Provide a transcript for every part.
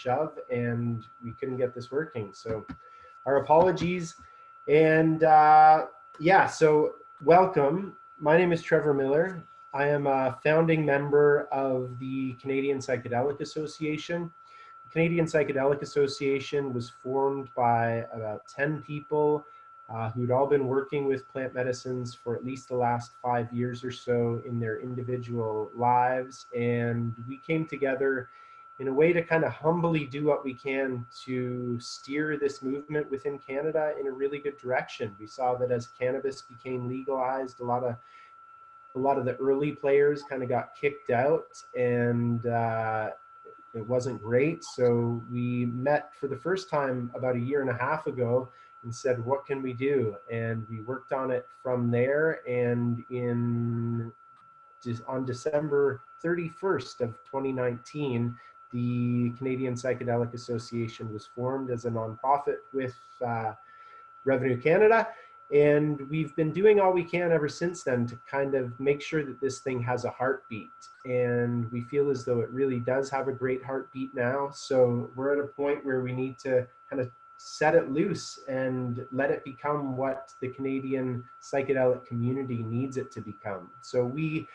shove and we couldn't get this working. So our apologies. And yeah, so welcome. My name is Trevor Millar. I am a founding member of the Canadian Psychedelic Association. The Canadian Psychedelic Association was formed by about 10 people who'd all been working with plant medicines for at least the last 5 years or so in their individual lives. And we came together in a way to kind of humbly do what we can to steer this movement within Canada in a really good direction. We saw that as cannabis became legalized, a lot of the early players kind of got kicked out, and it wasn't great. So we met for the first time about 1.5 years ago and said, what can we do? And we worked on it from there. And on December 31st of 2019, the Canadian Psychedelic Association was formed as a nonprofit with Revenue Canada. And we've been doing all we can ever since then to kind of make sure that this thing has a heartbeat. And we feel as though it really does have a great heartbeat now. So we're at a point where we need to kind of set it loose and let it become what the Canadian psychedelic community needs it to become. So we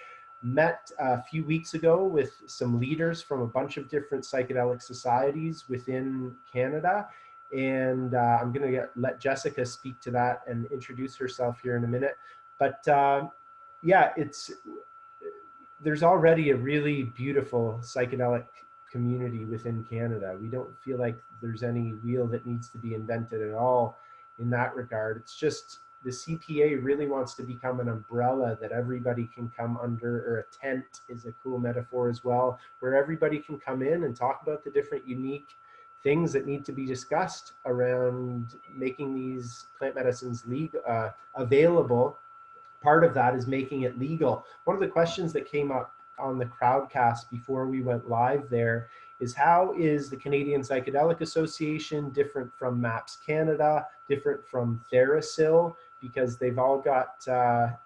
met a few weeks ago with some leaders from a bunch of different psychedelic societies within Canada. And I'm going to let Jessica speak to that and introduce herself here in a minute. But yeah, there's already a really beautiful psychedelic community within Canada. We don't feel like there's any wheel that needs to be invented at all in that regard. It's just the CPA really wants to become an umbrella that everybody can come under, or a tent is a cool metaphor as well, where everybody can come in and talk about the different unique things that need to be discussed around making these plant medicines available. Part of that is making it legal. One of the questions that came up on the Crowdcast before we went live there is, how is the Canadian Psychedelic Association different from MAPS Canada, different from TheraSil, because they've all got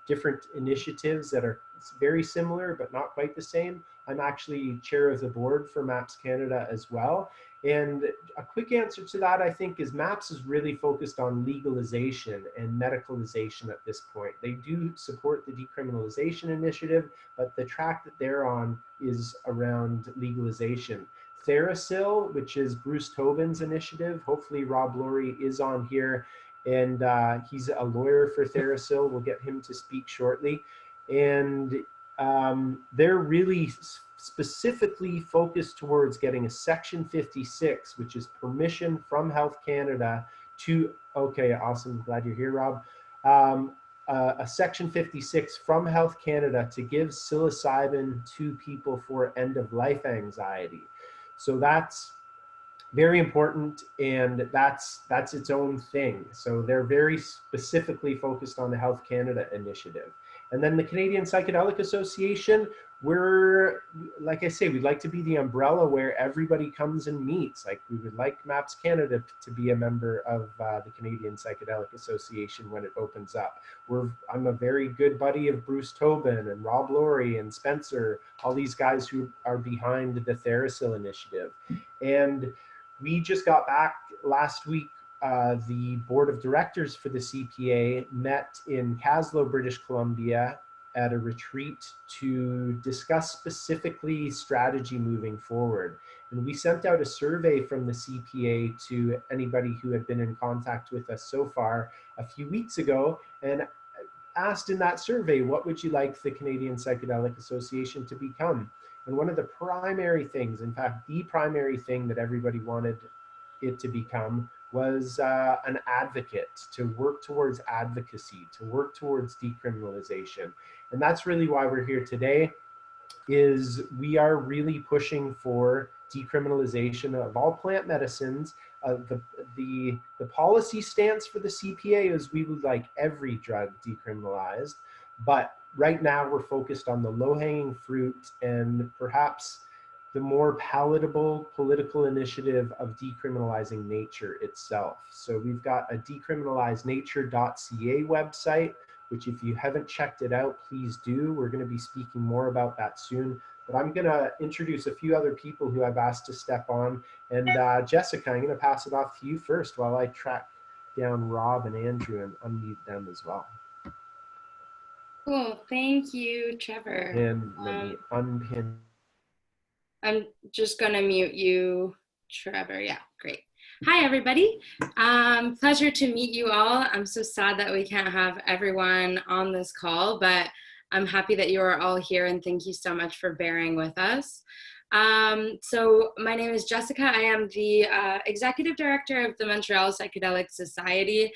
different initiatives that are very similar but not quite the same. I'm actually chair of the board for MAPS Canada as well. And a quick answer to that, I think, is MAPS is really focused on legalization and medicalization at this point. They do support the decriminalization initiative, but the track that they're on is around legalization. TheraSil, which is Bruce Tobin's initiative, hopefully Rob Laurie is on here, and he's a lawyer for TheraSil. We'll get him to speak shortly. And they're really specifically focused towards getting a Section 56, which is permission from Health Canada to, okay, awesome, glad you're here, Rob. A Section 56 from Health Canada to give psilocybin to people for end-of-life anxiety. So that's very important, and that's its own thing. So they're very specifically focused on the Health Canada initiative. And then the Canadian Psychedelic Association, we're, like I say, we'd like to be the umbrella where everybody comes and meets. Like, we would like MAPS Canada to be a member of the Canadian Psychedelic Association when it opens up. I'm a very good buddy of Bruce Tobin and Rob Laurie and Spencer, all these guys who are behind the TheraSil initiative. And we just got back last week. The board of directors for the CPA met in Caslow, British Columbia at a retreat to discuss specifically strategy moving forward. And we sent out a survey from the CPA to anybody who had been in contact with us so far a few weeks ago, and asked in that survey, what would you like the Canadian Psychedelic Association to become? And one of the primary things, in fact, the primary thing that everybody wanted it to become was an advocate, to work towards advocacy, to work towards decriminalization. And that's really why we're here today, is we are really pushing for decriminalization of all plant medicines. The policy stance for the CPA is we would like every drug decriminalized, but right now we're focused on the low-hanging fruit and perhaps the more palatable political initiative of decriminalizing nature itself. So we've got a decriminalizenature.ca website, which if you haven't checked it out, please do. We're going to be speaking more about that soon. But I'm going to introduce a few other people who I've asked to step on. And Jessica, I'm going to pass it off to you first while I track down Rob and Andrew and unmute them as well. Cool, thank you, Trevor. And let me unpin. I'm just gonna mute you, Trevor. Yeah, great. Hi, everybody. Pleasure to meet you all. I'm so sad that we can't have everyone on this call, but I'm happy that you are all here, and thank you so much for bearing with us. So my name is Jessica. I am the executive director of the Montreal Psychedelic Society,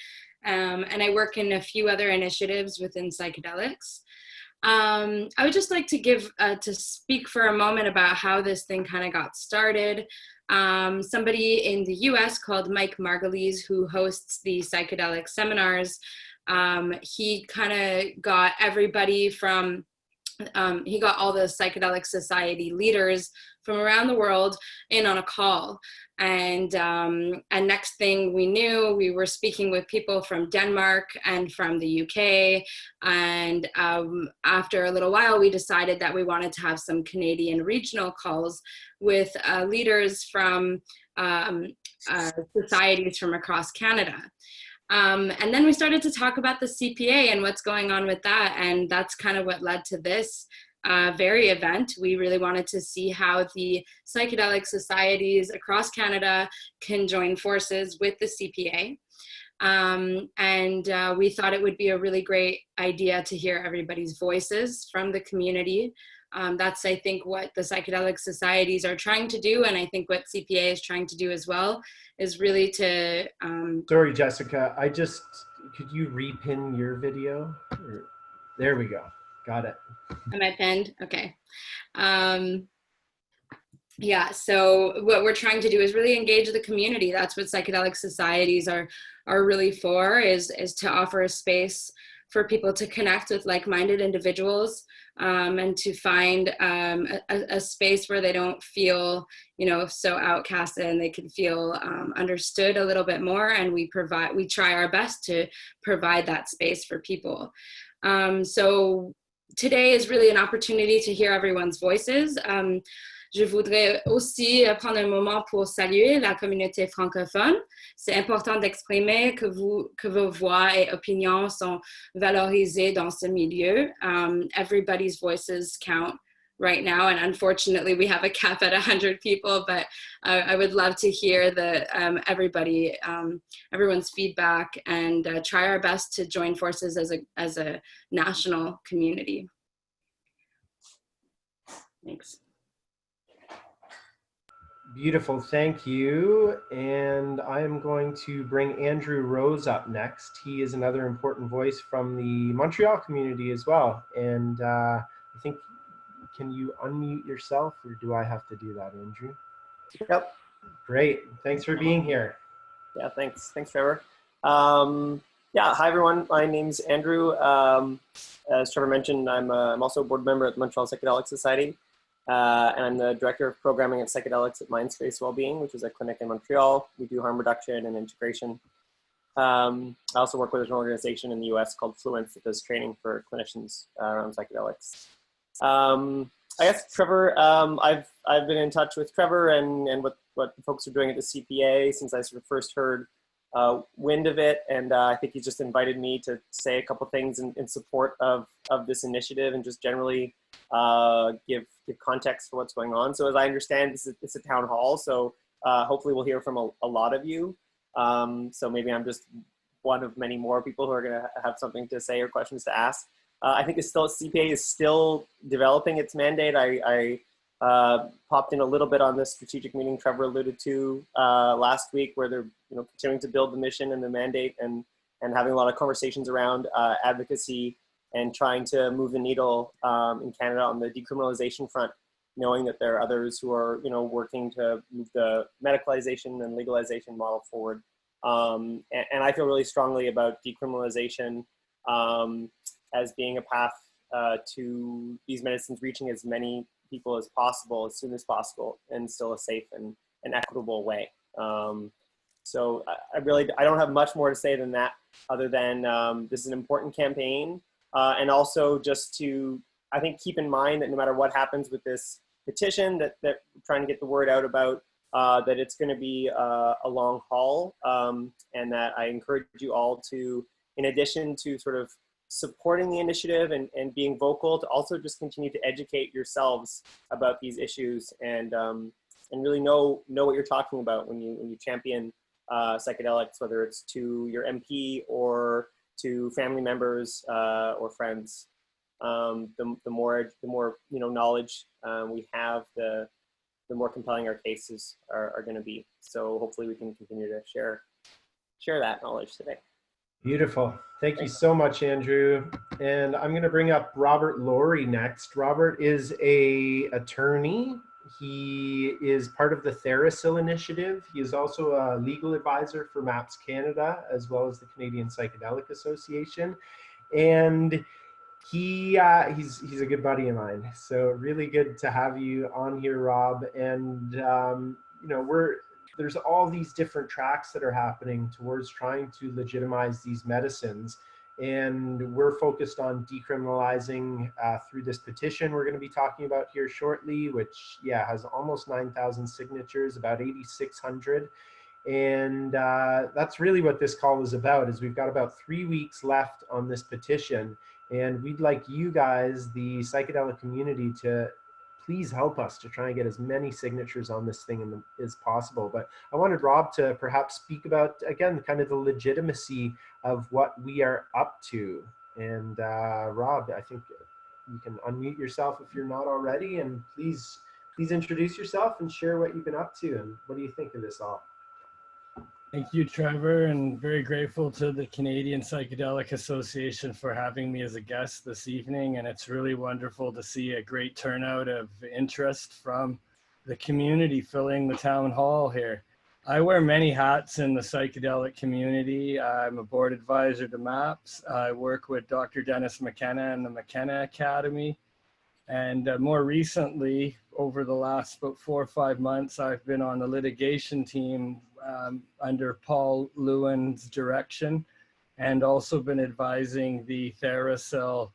and I work in a few other initiatives within psychedelics. I would just like to to speak for a moment about how this thing kind of got started. Somebody in the US called Mike Margulies, who hosts the psychedelic seminars, he kind of got everybody from, he got all the psychedelic society leaders from around the world in on a call. And next thing we knew, we were speaking with people from Denmark and from the UK. And after a little while, we decided that we wanted to have some Canadian regional calls with leaders from societies from across Canada. And then we started to talk about the CPA and what's going on with that. And that's kind of what led to this very event. We really wanted to see how the psychedelic societies across Canada can join forces with the CPA. And we thought it would be a really great idea to hear everybody's voices from the community. That's, I think, what the psychedelic societies are trying to do, and I think what CPA is trying to do as well, is really to... Sorry, Jessica, could you repin your video? There we go, got it. Am I pinned? Okay. Yeah, so what we're trying to do is really engage the community. That's what psychedelic societies are really for, is to offer a space for people to connect with like-minded individuals, and to find a space where they don't feel, so outcasted, and they can feel understood a little bit more. And we try our best to provide that space for people. So today is really an opportunity to hear everyone's voices. Je voudrais aussi prendre un moment pour saluer la communauté francophone. C'est important d'exprimer que vos voix et opinions sont valorisées dans ce milieu. Everybody's voices count right now, and unfortunately we have a cap at 100 people, but I would love to hear everyone's feedback, and try our best to join forces as a national community. Thanks. Beautiful, thank you. And I am going to bring Andrew Rose up next. He is another important voice from the Montreal community as well. And I think, can you unmute yourself, or do I have to do that, Andrew? Yep. Great, thanks for being here. Yeah, thanks Trevor. Yeah, hi everyone, my name's Andrew. As Trevor mentioned, I'm also a board member at the Montreal Psychedelic Society. And I'm the director of programming at psychedelics at Mindspace Wellbeing, which is a clinic in Montreal. We do harm reduction and integration. I also work with an organization in the US called Fluence that does training for clinicians around psychedelics. I guess Trevor, I've been in touch with Trevor and what the folks are doing at the CPA since I sort of first heard wind of it, and I think he just invited me to say a couple things in support of this initiative, and just generally give context for what's going on. So as I understand, it's a town hall, so hopefully we'll hear from a lot of you. So maybe I'm just one of many more people who are going to have something to say or questions to ask. I think CPA is still developing its mandate. I popped in a little bit on this strategic meeting Trevor alluded to last week, where they're continuing to build the mission and the mandate, and having a lot of conversations around advocacy and trying to move the needle in Canada on the decriminalization front, knowing that there are others who are working to move the medicalization and legalization model forward. And I feel really strongly about decriminalization as being a path to these medicines reaching as many people as possible, as soon as possible, and still a safe and equitable way. So I don't have much more to say than that, other than this is an important campaign. And also just to I think keep in mind that no matter what happens with this petition that we're trying to get the word out about, that it's going to be a long haul, and that I encourage you all to, in addition to sort of supporting the initiative and being vocal, to also just continue to educate yourselves about these issues and really know what you're talking about when you champion psychedelics, whether it's to your MP or to family members or friends. The more knowledge we have, the more compelling our cases are going to be. So hopefully we can continue to share that knowledge today. Beautiful. Thank you so much, Andrew. And I'm going to bring up Robert Laurie next. Robert is an attorney. He is part of the Therasil initiative. He is also a legal advisor for MAPS Canada, as well as the Canadian Psychedelic Association. And he's a good buddy of mine. So really good to have you on here, Rob. And there's all these different tracks that are happening towards trying to legitimize these medicines. And we're focused on decriminalizing through this petition we're going to be talking about here shortly, which, has almost 9,000 signatures, about 8,600. And that's really what this call is about, is we've got about 3 weeks left on this petition. And we'd like you guys, the psychedelic community, to please help us to try and get as many signatures on this thing as possible. But I wanted Rob to perhaps speak about, again, kind of the legitimacy of what we are up to. And Rob, I think you can unmute yourself if you're not already, and please introduce yourself and share what you've been up to and what do you think of this all. Thank you, Trevor, and very grateful to the Canadian Psychedelic Association for having me as a guest this evening. And it's really wonderful to see a great turnout of interest from the community filling the town hall here. I wear many hats in the psychedelic community. I'm a board advisor to MAPS. I work with Dr. Dennis McKenna and the McKenna Academy. And more recently, over the last about 4 or 5 months, I've been on the litigation team under Paul Lewin's direction, and also been advising the Therasil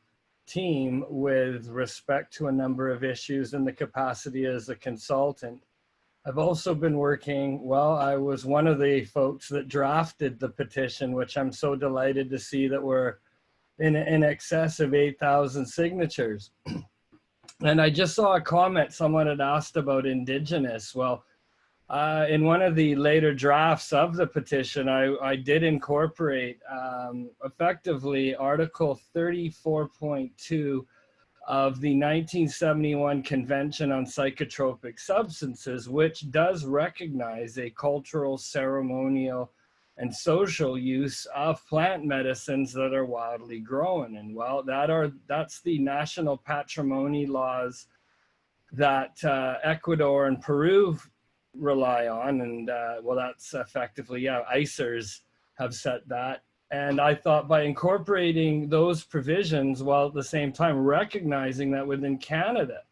team with respect to a number of issues in the capacity as a consultant. I've also been working, I was one of the folks that drafted the petition, which I'm so delighted to see that we're in excess of 8,000 signatures. And I just saw a comment someone had asked about Indigenous. Well, in one of the later drafts of the petition, I did incorporate effectively Article 34.2 of the 1971 Convention on Psychotropic Substances, which does recognize a cultural, ceremonial, and social use of plant medicines that are wildly grown. And that's the national patrimony laws that Ecuador and Peru rely on. And that's effectively, ICERs have set that. And I thought by incorporating those provisions, while at the same time recognizing that within Canada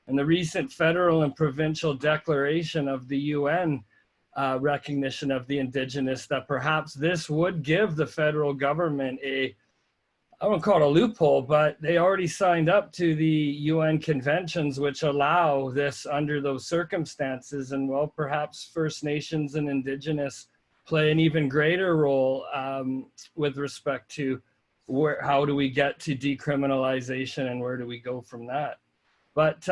and the recent federal and provincial declaration of the UN recognition of the Indigenous, that perhaps this would give the federal government I won't call it a loophole, but they already signed up to the UN conventions which allow this under those circumstances. And perhaps First Nations and Indigenous play an even greater role with respect to how do we get to decriminalization and where do we go from that. But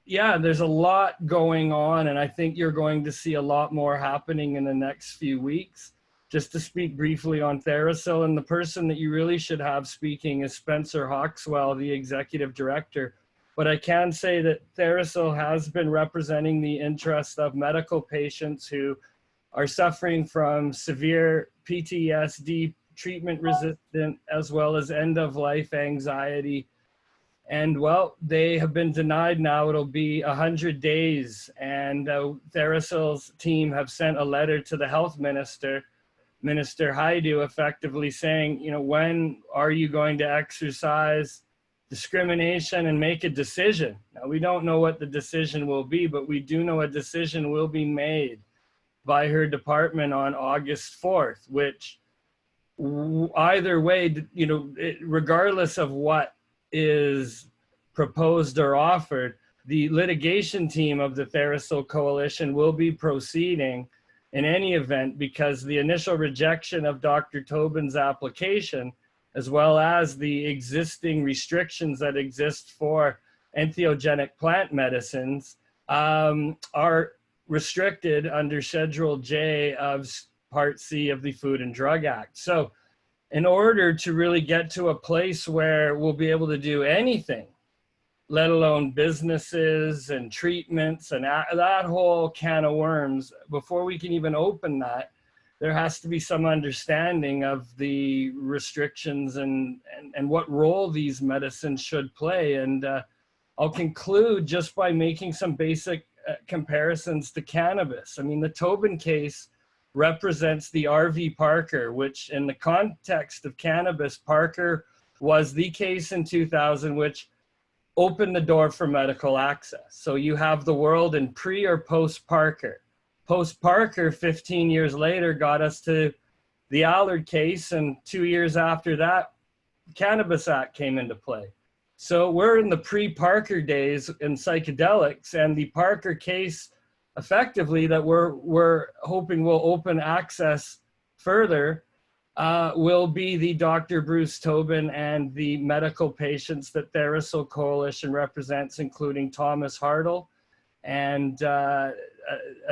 there's a lot going on, and I think you're going to see a lot more happening in the next few weeks. Just to speak briefly on Therasil, and the person that you really should have speaking is Spencer Hawkswell, the executive director. But I can say that Therasil has been representing the interests of medical patients who are suffering from severe PTSD, treatment resistant, as well as end-of-life anxiety. And they have been denied now. It'll be 100 days. And Therasil's team have sent a letter to the health minister, Minister Haidu, effectively saying, when are you going to exercise discrimination and make a decision? Now, we don't know what the decision will be, but we do know a decision will be made by her department on August 4th, which either way, regardless of what is proposed or offered, the litigation team of the Therasol Coalition will be proceeding in any event, because the initial rejection of Dr. Tobin's application, as well as the existing restrictions that exist for entheogenic plant medicines, are restricted under Schedule J of Part C of the Food and Drug Act. So in order to really get to a place where we'll be able to do anything, let alone businesses and treatments and that whole can of worms, before we can even open that, there has to be some understanding of the restrictions and what role these medicines should play. And I'll conclude just by making some basic comparisons to cannabis. I mean, the Tobin case represents the R.V. Parker, which in the context of cannabis, Parker was the case in 2000, which opened the door for medical access. So you have the world in pre or post Parker. Post Parker, 15 years later, got us to the Allard case, and 2 years after that, Cannabis Act came into play. So we're in the pre-Parker days in psychedelics, and the Parker case effectively that we're hoping will open access further will be the Dr. Bruce Tobin and the medical patients that Therasol Coalition represents, including Thomas Hartle and a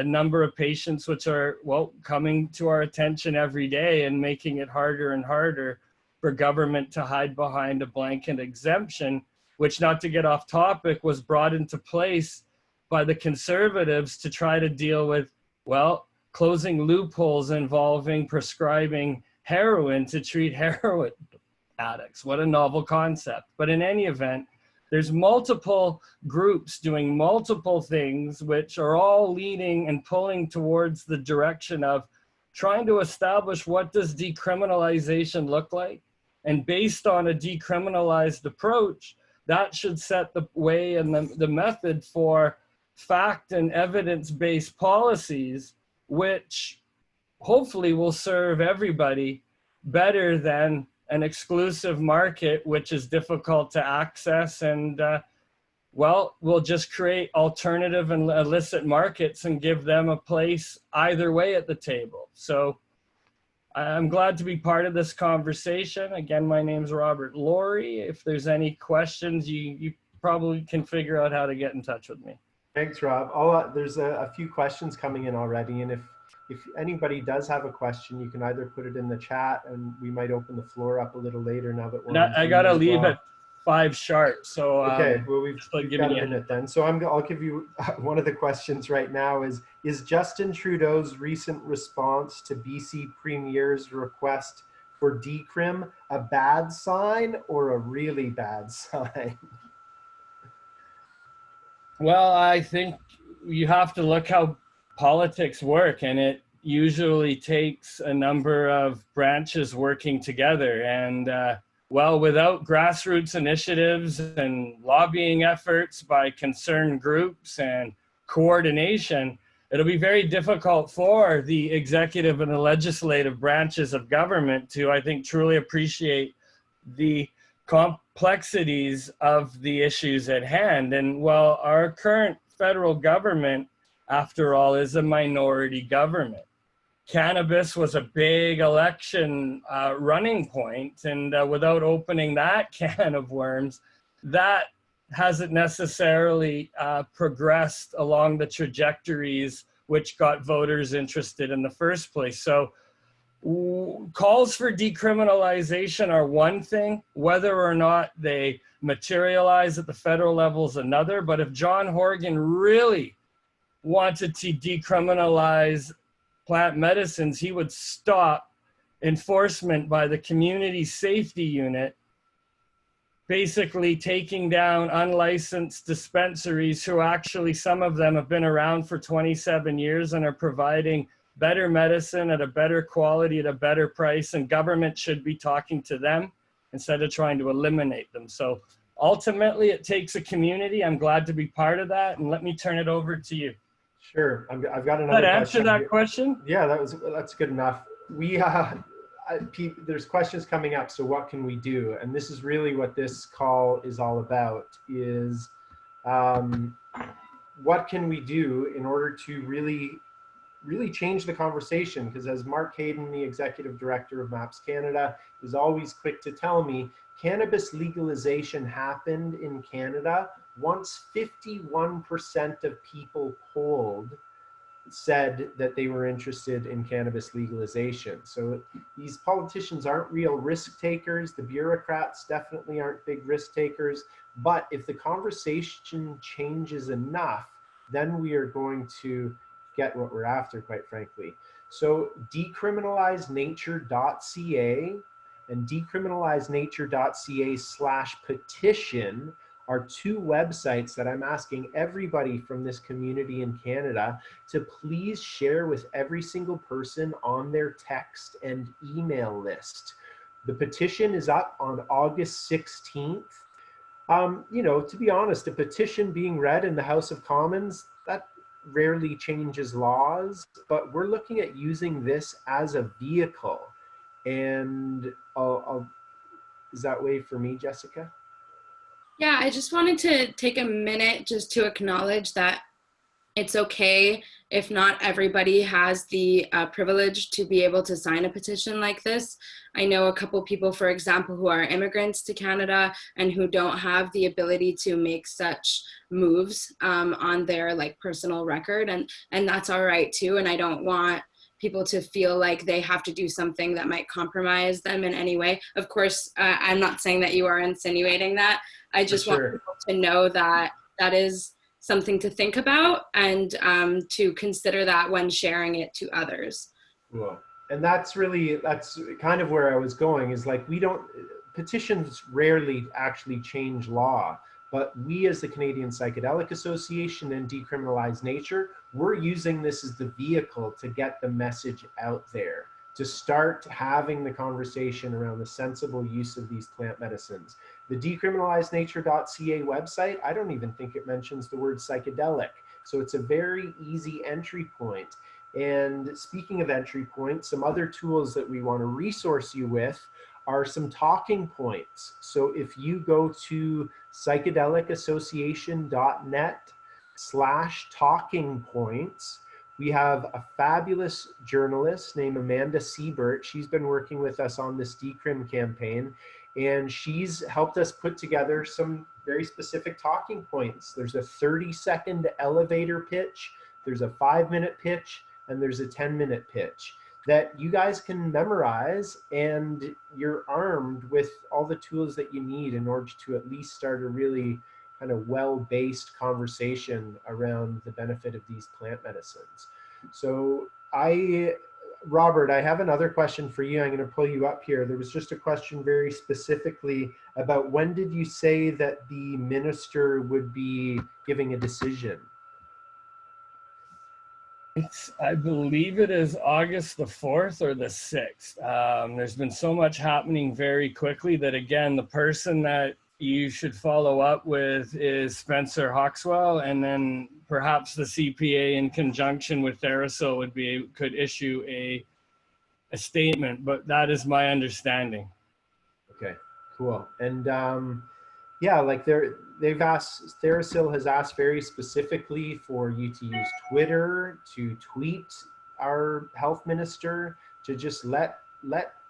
number of patients which are, well, coming to our attention every day and making it harder and harder for government to hide behind a blanket exemption, which, not to get off topic, was brought into place by the Conservatives to try to deal with, well, closing loopholes involving prescribing heroin to treat heroin addicts. What a novel concept. But in any event, there's multiple groups doing multiple things which are all leading and pulling towards the direction of trying to establish what does decriminalization look like. And based on a decriminalized approach, that should set the way and the method for fact and evidence-based policies, which hopefully will serve everybody better than an exclusive market, which is difficult to access, and well, we'll just create alternative and illicit markets and give them a place either way at the table. So I'm glad to be part of this conversation. Again, my name's Robert Laurie. If there's any questions, you probably can figure out how to get in touch with me. Thanks, Rob. There's a few questions coming in already, and if anybody does have a question, you can either put it in the chat, and we might open the floor up a little later now that we're I gotta leave at 5 sharp, so okay. Well, we've got a minute then. So I'll give you one of the questions right now. Is Justin Trudeau's recent response to BC Premier's request for decrim a bad sign or a really bad sign? Well, I think you have to look how politics work, and it usually takes a number of branches working together. And well, without grassroots initiatives and lobbying efforts by concerned groups and coordination, it'll be very difficult for the executive and the legislative branches of government to, I think, truly appreciate the complexities of the issues at hand. And while our current federal government, after all, is a minority government, cannabis was a big election running point, and without opening that can of worms, that hasn't necessarily progressed along the trajectories which got voters interested in the first place. So calls for decriminalization are one thing, whether or not they materialize at the federal level is another. But if John Horgan really wanted to decriminalize plant medicines, he would stop enforcement by the community safety unit, basically taking down unlicensed dispensaries who actually, some of them have been around for 27 years and are providing better medicine at a better quality at a better price, and government should be talking to them instead of trying to eliminate them. So ultimately it takes a community. I'm glad to be part of that, and let me turn it over to you. Sure, I've got another question. Answer that question? Yeah, that's good enough. there's questions coming up. So what can we do? And this is really what this call is all about, is what can we do in order to really change the conversation? Because as Mark Hayden, the executive director of MAPS Canada, is always quick to tell me, cannabis legalization happened in Canada once 51% of people polled said that they were interested in cannabis legalization. So these politicians aren't real risk takers. The bureaucrats definitely aren't big risk takers. But if the conversation changes enough, then we are going to get what we're after, quite frankly. So decriminalizenature.ca and decriminalizenature.ca/petition are two websites that I'm asking everybody from this community in Canada to please share with every single person on their text and email list. The petition is up on August 16th. You know, to be honest, a petition being read in the House of Commons, that rarely changes laws, but we're looking at using this as a vehicle. And is that way for me, Jessica? Yeah, I just wanted to take a minute just to acknowledge that it's okay if not everybody has the privilege to be able to sign a petition like this. I know a couple people, for example, who are immigrants to Canada and who don't have the ability to make such moves on their personal record, and that's all right too. And I don't want people to feel like they have to do something that might compromise them in any way. Of course, I'm not saying that you are insinuating that. I just want people to know that that is something to think about and to consider that when sharing it to others. Cool. And that's kind of where I was going, is petitions rarely actually change law, but we as the Canadian Psychedelic Association and Decriminalize Nature, we're using this as the vehicle to get the message out there, to start having the conversation around the sensible use of these plant medicines. The decriminalizenature.ca website, I don't even think it mentions the word psychedelic. So it's a very easy entry point. And speaking of entry points, some other tools that we want to resource you with are some talking points. So if you go to psychedelicAssociation.net/talking points, we have a fabulous journalist named Amanda Siebert. She's been working with us on this decrim campaign, and she's helped us put together some very specific talking points. There's a 30-second elevator pitch, there's a 5-minute pitch, and there's a 10-minute pitch that you guys can memorize, and you're armed with all the tools that you need in order to at least start a really kind of well-based conversation around the benefit of these plant medicines. So Robert, I have another question for you. I'm going to pull you up here. There was just a question very specifically about when did you say that the minister would be giving a decision? I believe it is August the 4th or the 6th. There's been so much happening very quickly that, again, the person that you should follow up with is Spencer Hawkswell, and then perhaps the CPA in conjunction with Therasil could issue a statement, but that is my understanding. Okay, cool. And yeah, Therasil has asked very specifically for you to use Twitter, to tweet our health minister, to just let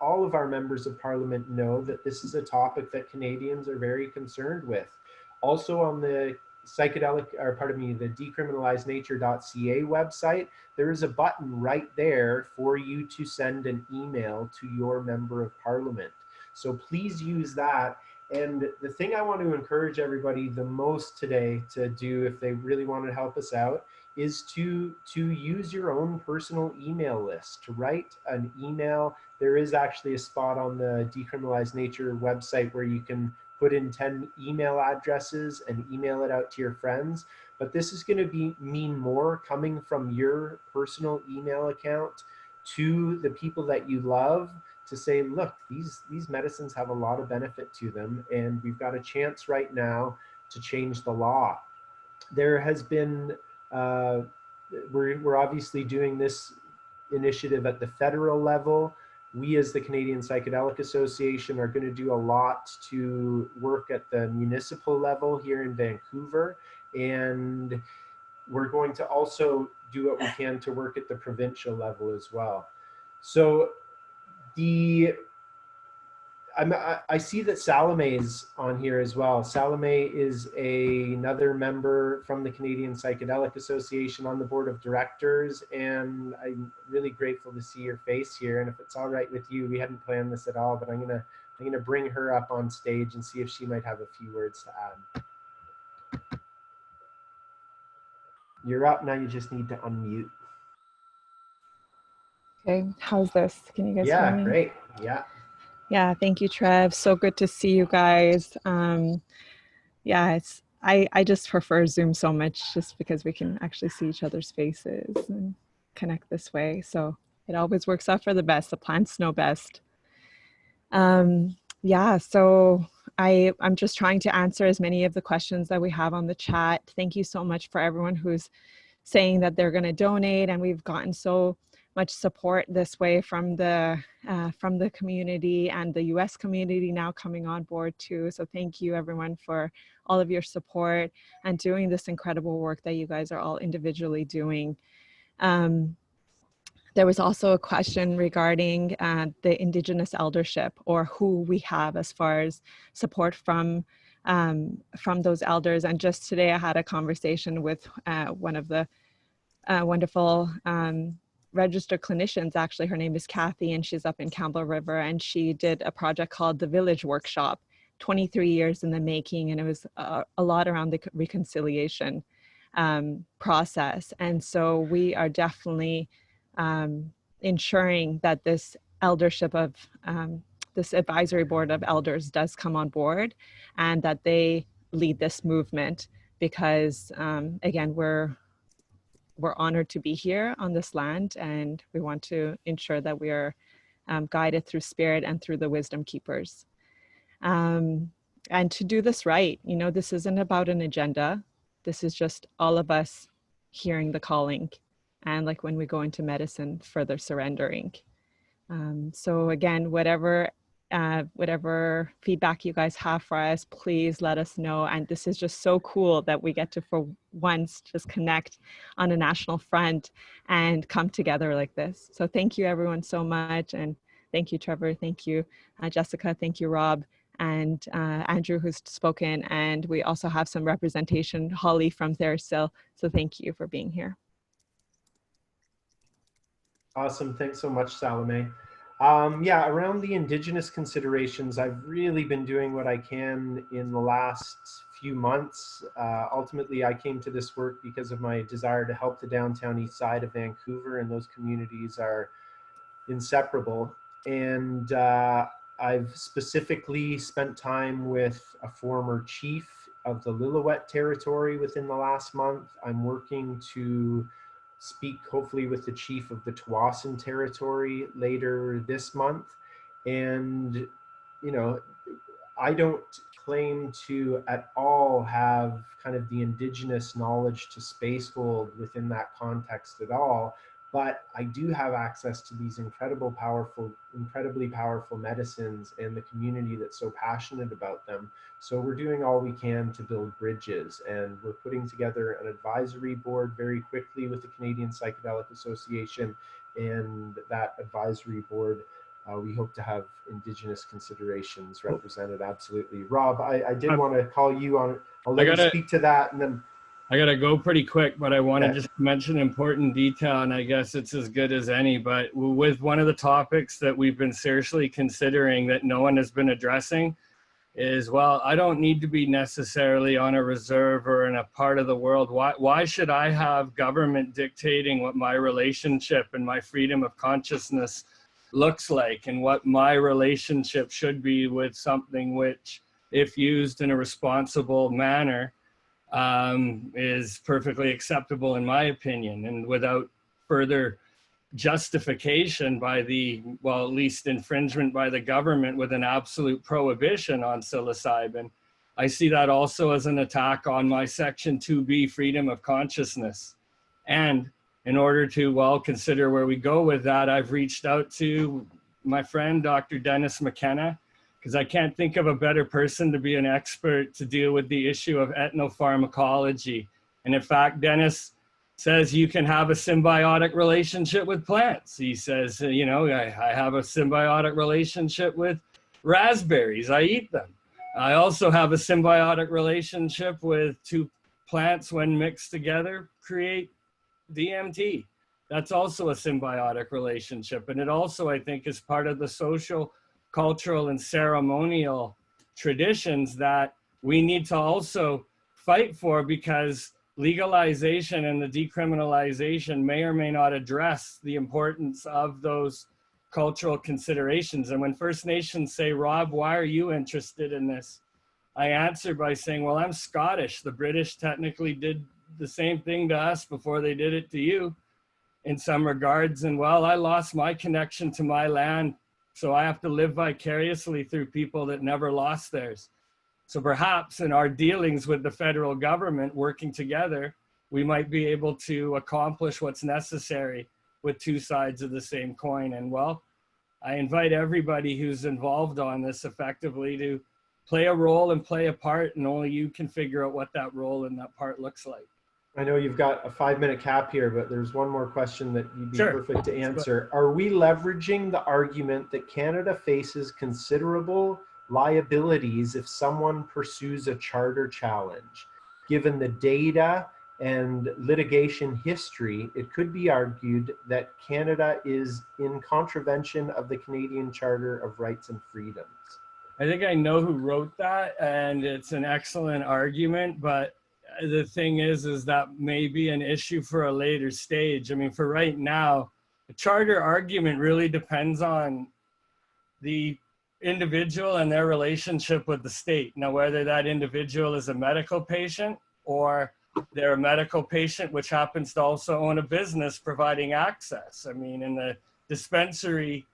all of our members of parliament know that this is a topic that Canadians are very concerned with. Also on the the decriminalizenature.ca website, there is a button right there for you to send an email to your member of parliament. So please use that. And the thing I want to encourage everybody the most today to do, if they really want to help us out, is to use your own personal email list, to write an email. There is actually a spot on the Decriminalize Nature website where you can put in 10 email addresses and email it out to your friends. But this is going to mean more coming from your personal email account to the people that you love, to say, look, these medicines have a lot of benefit to them, and we've got a chance right now to change the law. There has been, we're obviously doing this initiative at the federal level. we as the Canadian Psychedelic Association are going to do a lot to work at the municipal level here in Vancouver, and we're going to also do what we can to work at the provincial level as well. So I see that Salimeh is on here as well. Salimeh is another member from the Canadian Psychedelic Association on the board of directors, and I'm really grateful to see your face here. And if it's all right with you, we hadn't planned this at all, but I'm gonna bring her up on stage and see if she might have a few words to add. You're up now. You just need to unmute. Okay, how's this? Can you guys hear me? Yeah, great. Yeah. Yeah, thank you, Trev. So good to see you guys. Yeah, I just prefer Zoom so much just because we can actually see each other's faces and connect this way. So it always works out for the best. The plants know best. Yeah, so I'm just trying to answer as many of the questions that we have on the chat. Thank you so much for everyone who's saying that they're going to donate, and we've gotten so much support this way from the community and the US community now coming on board too. So thank you everyone for all of your support and doing this incredible work that you guys are all individually doing. There was also a question regarding the Indigenous eldership, or who we have as far as support from those elders. And just today I had a conversation with one of the wonderful registered clinicians. Actually, her name is Kathy, and she's up in Campbell River, and she did a project called the Village Workshop, 23 years in the making, and it was a lot around the reconciliation process. And so we are definitely ensuring that this eldership of this advisory board of elders does come on board, and that they lead this movement, because again, we're honored to be here on this land, and we want to ensure that we are guided through spirit and through the wisdom keepers. And to do this right, you know, this isn't about an agenda. This is just all of us hearing the calling, and like when we go into medicine, further surrendering. So again, whatever feedback you guys have for us, please let us know. And this is just so cool that we get to, for once, just connect on a national front and come together like this. So thank you everyone so much. And thank you, Trevor. Thank you, Jessica. Thank you, Rob, and Andrew, who's spoken. And we also have some representation, Holly from Therasil. So thank you for being here. Awesome. Thanks so much, Salimeh. Yeah, around the Indigenous considerations, I've really been doing what I can in the last few months. Ultimately, I came to this work because of my desire to help the downtown east side of Vancouver, and those communities are inseparable. And I've specifically spent time with a former chief of the Lillooet territory within the last month. I'm working to speak hopefully with the chief of the Tsawwassen territory later this month. And, you know, I don't claim to at all have kind of the Indigenous knowledge to space hold within that context at all, but I do have access to these incredibly powerful medicines and the community that's so passionate about them. So we're doing all we can to build bridges, and we're putting together an advisory board very quickly with the Canadian Psychedelic Association, and that advisory board, we hope to have Indigenous considerations represented. Absolutely. Rob, I did want to call you on, I'll let you speak to that, and then I got to go pretty quick, but I want to just mention an important detail, and I guess it's as good as any, but with one of the topics that we've been seriously considering that no one has been addressing is, well, I don't need to be necessarily on a reserve or in a part of the world. Why should I have government dictating what my relationship and my freedom of consciousness looks like, and what my relationship should be with something which, if used in a responsible manner, is perfectly acceptable in my opinion, and without further justification by the, well, at least infringement by the government with an absolute prohibition on psilocybin. I see that also as an attack on my Section 2B freedom of consciousness. And in order to, well, consider where we go with that, I've reached out to my friend, Dr. Dennis McKenna, because I can't think of a better person to be an expert to deal with the issue of ethnopharmacology. And in fact, Dennis says you can have a symbiotic relationship with plants. He says, you know, I have a symbiotic relationship with raspberries. I eat them. I also have a symbiotic relationship with two plants when mixed together create DMT. That's also a symbiotic relationship. And it also, I think, is part of the social, cultural, and ceremonial traditions that we need to also fight for, because legalization and the decriminalization may or may not address the importance of those cultural considerations. And when First Nations say, Rob, why are you interested in this? I answer by saying, well, I'm Scottish. The British technically did the same thing to us before they did it to you in some regards. And well, I lost my connection to my land, so I have to live vicariously through people that never lost theirs. So perhaps in our dealings with the federal government, working together, we might be able to accomplish what's necessary with two sides of the same coin. And well, I invite everybody who's involved on this effectively to play a role and play a part, and only you can figure out what that role and that part looks like. I know you've got a 5-minute cap here, but there's one more question that you'd be perfect to answer. Are we leveraging the argument that Canada faces considerable liabilities if someone pursues a charter challenge? Given the data and litigation history, it could be argued that Canada is in contravention of the Canadian Charter of Rights and Freedoms. I think I know who wrote that, and it's an excellent argument, but the thing is that may be an issue for a later stage. I mean, for right now, the charter argument really depends on the individual and their relationship with the state. Now, whether that individual is a medical patient or they're a medical patient which happens to also own a business providing access. I mean, in the dispensary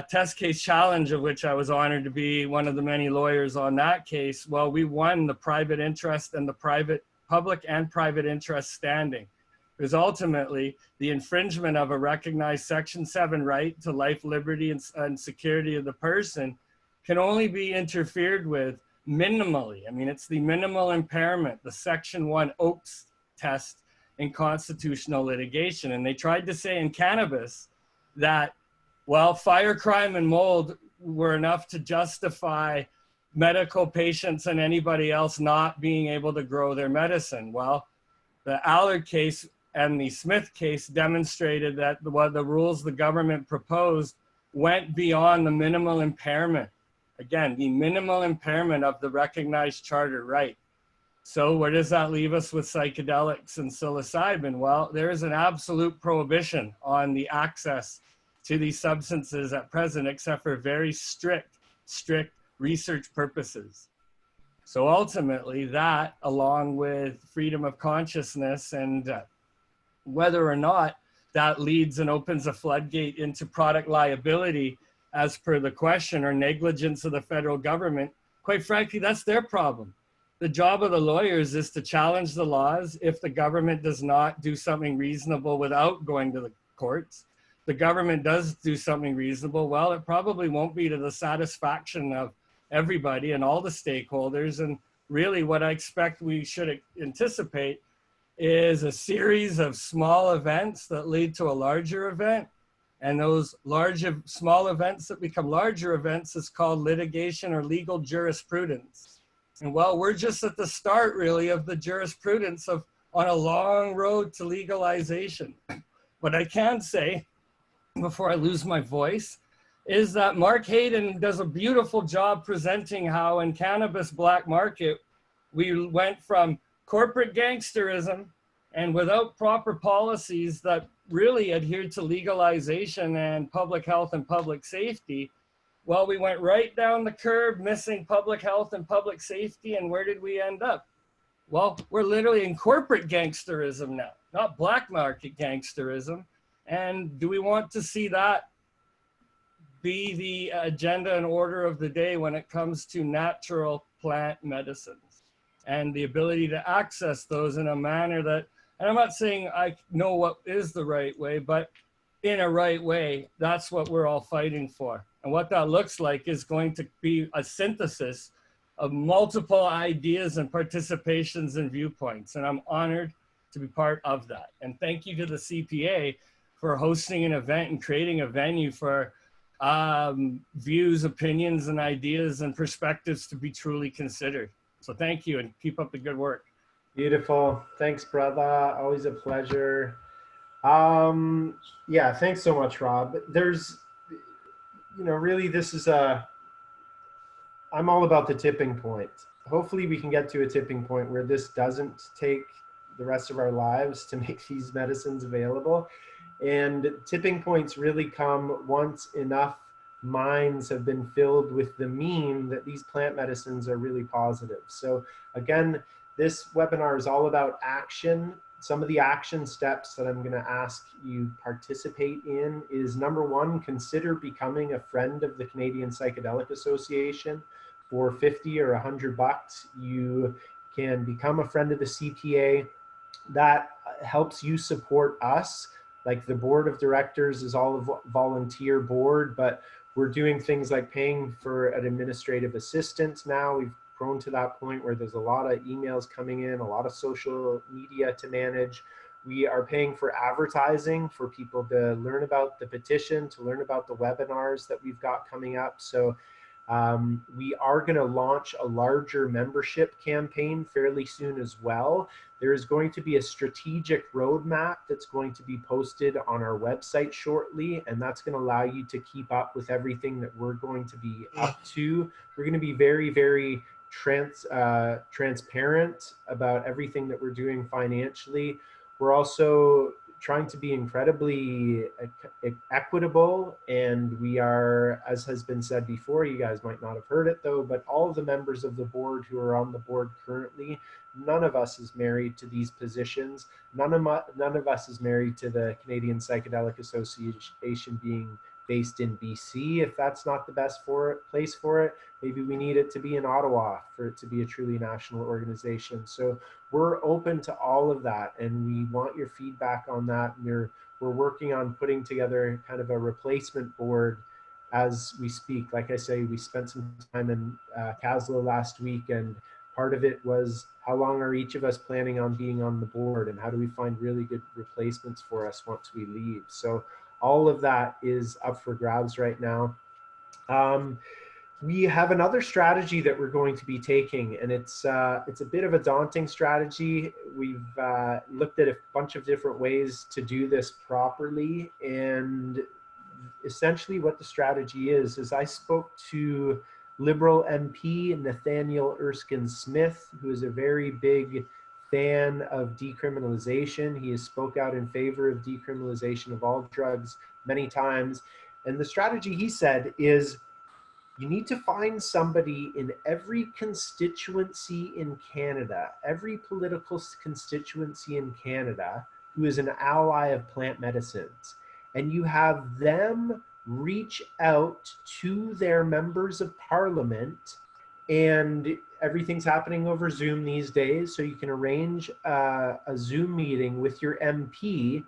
test case challenge, of which I was honored to be one of the many lawyers on that case, well, we won the private interest and the public and private interest standing. Because ultimately, the infringement of a recognized Section 7 right to life, liberty, and security of the person can only be interfered with minimally. I mean, it's the minimal impairment, the Section 1 Oakes test in constitutional litigation. And they tried to say in cannabis that, well, fire, crime, and mold were enough to justify medical patients and anybody else not being able to grow their medicine. Well, the Allard case and the Smith case demonstrated that the rules the government proposed went beyond the minimal impairment. Again, the minimal impairment of the recognized charter right. So where does that leave us with psychedelics and psilocybin? Well, there is an absolute prohibition on the access to these substances at present, except for very strict research purposes. So ultimately that, along with freedom of consciousness and whether or not that leads and opens a floodgate into product liability as per the question, or negligence of the federal government, quite frankly, that's their problem. The job of the lawyers is to challenge the laws if the government does not do something reasonable without going to the courts. The government does do something reasonable, well, it probably won't be to the satisfaction of everybody and all the stakeholders. And really what I expect we should anticipate is a series of small events that lead to a larger event. And those small events that become larger events is called litigation or legal jurisprudence. And well, we're just at the start really of the jurisprudence on a long road to legalization. What I can say, before I lose my voice, is that Mark Hayden does a beautiful job presenting how in cannabis black market, we went from corporate gangsterism and without proper policies that really adhered to legalization and public health and public safety, well, we went right down the curb, missing public health and public safety, and where did we end up? Well, we're literally in corporate gangsterism now, not black market gangsterism. And do we want to see that be the agenda and order of the day when it comes to natural plant medicines and the ability to access those in a manner that, and I'm not saying I know what is the right way, but in a right way, that's what we're all fighting for. And what that looks like is going to be a synthesis of multiple ideas and participations and viewpoints. And I'm honored to be part of that. And thank you to the CPA for hosting an event and creating a venue for views, opinions, and ideas and perspectives to be truly considered. So thank you, and keep up the good work. Beautiful. Thanks, brother. Always a pleasure. Yeah, thanks so much, Rob. There's, really this is I'm all about the tipping point. Hopefully we can get to a tipping point where this doesn't take the rest of our lives to make these medicines available. And tipping points really come once enough minds have been filled with the meme that these plant medicines are really positive. So again, this webinar is all about action. Some of the action steps that I'm going to ask you participate in is, number one, consider becoming a friend of the Canadian Psychedelic Association. For 50 or $100, you can become a friend of the CPA. That helps you support us. Like, the board of directors is all a volunteer board, but we're doing things like paying for an administrative assistant now. We've grown to that point where there's a lot of emails coming in, a lot of social media to manage. We are paying for advertising for people to learn about the petition, to learn about the webinars that we've got coming up. So we are going to launch a larger membership campaign fairly soon as well. There is going to be a strategic roadmap that's going to be posted on our website shortly, and that's going to allow you to keep up with everything that we're going to be up to. We're going to be very, very transparent about everything that we're doing financially. We're also trying to be incredibly equitable, and we are, as has been said before, you guys might not have heard it though, but all of the members of the board who are on the board currently, none of us is married to these positions. None of us is married to the Canadian Psychedelic Association being based in BC. If that's not the best place for it, maybe we need it to be in Ottawa for it to be a truly national organization. So we're open to all of that, and we want your feedback on that. And we're working on putting together kind of a replacement board as we speak. Like I say, we spent some time in Kaslo last week, and part of it was, how long are each of us planning on being on the board, and how do we find really good replacements for us once we leave? So all of that is up for grabs right now. We have another strategy that we're going to be taking, and it's a bit of a daunting strategy. We've looked at a bunch of different ways to do this properly, and essentially what the strategy is I spoke to Liberal MP Nathaniel Erskine Smith, who is a very big fan of decriminalization. He has spoke out in favor of decriminalization of all drugs many times. And the strategy, he said, is you need to find somebody in every constituency in Canada, every political constituency in Canada, who is an ally of plant medicines. And you have them reach out to their members of parliament, and everything's happening over Zoom these days, so you can arrange a Zoom meeting with your MP,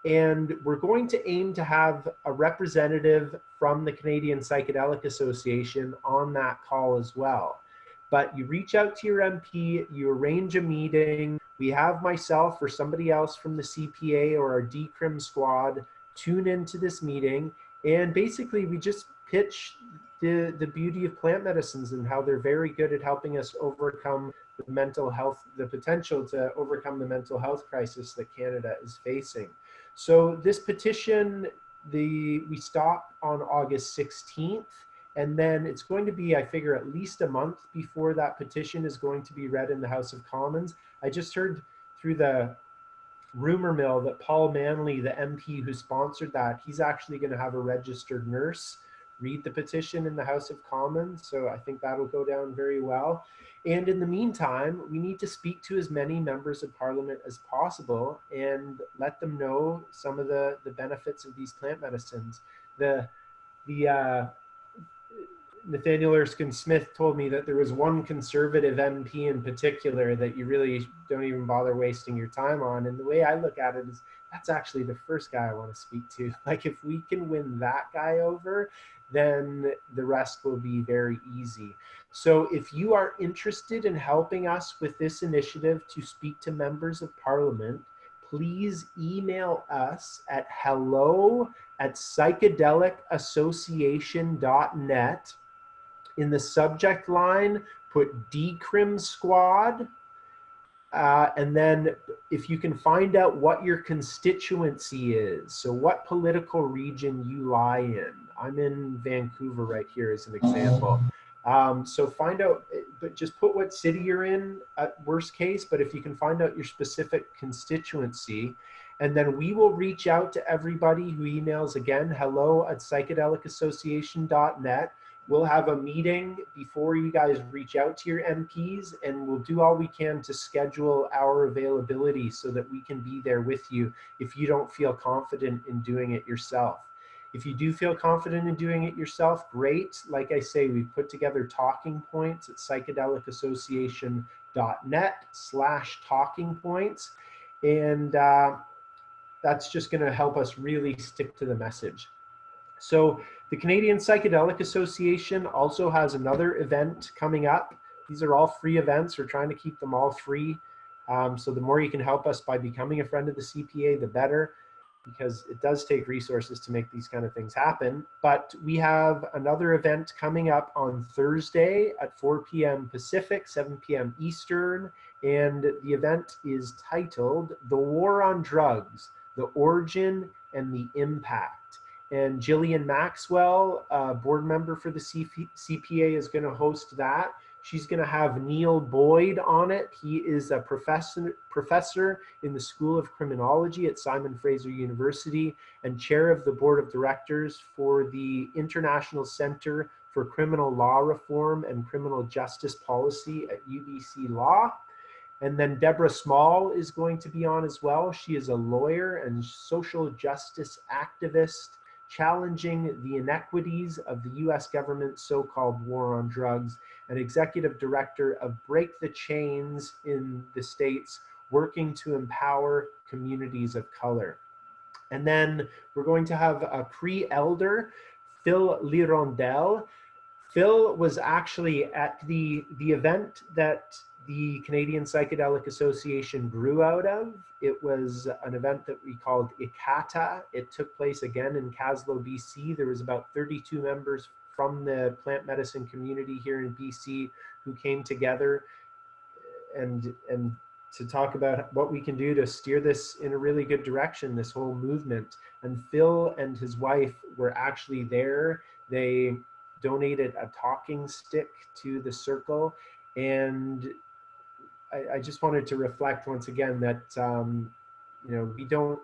and we're going to aim to have a representative from the Canadian Psychedelic Association on that call as well. But you reach out to your MP, you arrange a meeting, we have myself or somebody else from the CPA or our decrim squad tune into this meeting, and basically we just pitch the beauty of plant medicines and how they're very good at helping us overcome the mental health, the potential to overcome the mental health crisis that Canada is facing. So this petition, we stop on August 16th, and then it's going to be, I figure, at least a month before that petition is going to be read in the House of Commons. I just heard through the rumor mill that Paul Manley, the MP who sponsored that, he's actually going to have a registered nurse read the petition in the House of Commons. So I think that'll go down very well. And in the meantime, we need to speak to as many members of parliament as possible and let them know some of the benefits of these plant medicines. Nathaniel Erskine Smith told me that there was one conservative MP in particular that you really don't even bother wasting your time on. And the way I look at it is that's actually the first guy I want to speak to. Like, if we can win that guy over, then the rest will be very easy. So if you are interested in helping us with this initiative to speak to members of parliament, please email us at hello@psychedeliciassociation.net. In the subject line, put decrim squad. And then if you can find out what your constituency is, so what political region you lie in. I'm in Vancouver right here as an example. So find out, but just put what city you're in at worst case, but if you can find out your specific constituency, and then we will reach out to everybody who emails, again, hello@psychedelicassociation.net. We'll have a meeting before you guys reach out to your MPs, and we'll do all we can to schedule our availability so that we can be there with you if you don't feel confident in doing it yourself. If you do feel confident in doing it yourself, great. Like I say, we've put together talking points at psychedelicassociation.net/talking points. And that's just going to help us really stick to the message. So the Canadian Psychedelic Association also has another event coming up. These are all free events. We're trying to keep them all free. So the more you can help us by becoming a friend of the CPA, the better, because it does take resources to make these kind of things happen. But we have another event coming up on Thursday at 4 p.m. Pacific, 7 p.m. Eastern. And the event is titled "The War on Drugs, the Origin and the Impact." And Jillian Maxwell, board member for the CPA, is going to host that. She's going to have Neil Boyd on it. He is a professor in the School of Criminology at Simon Fraser University and chair of the board of directors for the International Center for Criminal Law Reform and Criminal Justice Policy at UBC Law. And then Deborah Small is going to be on as well. She is a lawyer and social justice activist, challenging the inequities of the US government's so-called war on drugs, and executive director of Break the Chains in the States, working to empower communities of color. And then we're going to have a pre-elder, Phil Lirondelle. Phil was actually at the event that the Canadian Psychedelic Association grew out of. It was an event that we called ICATA. It took place again in Caslow, BC. There was about 32 members from the plant medicine community here in BC who came together and to talk about what we can do to steer this in a really good direction, this whole movement. And Phil and his wife were actually there. They donated a talking stick to the circle, and I just wanted to reflect once again that you know, we don't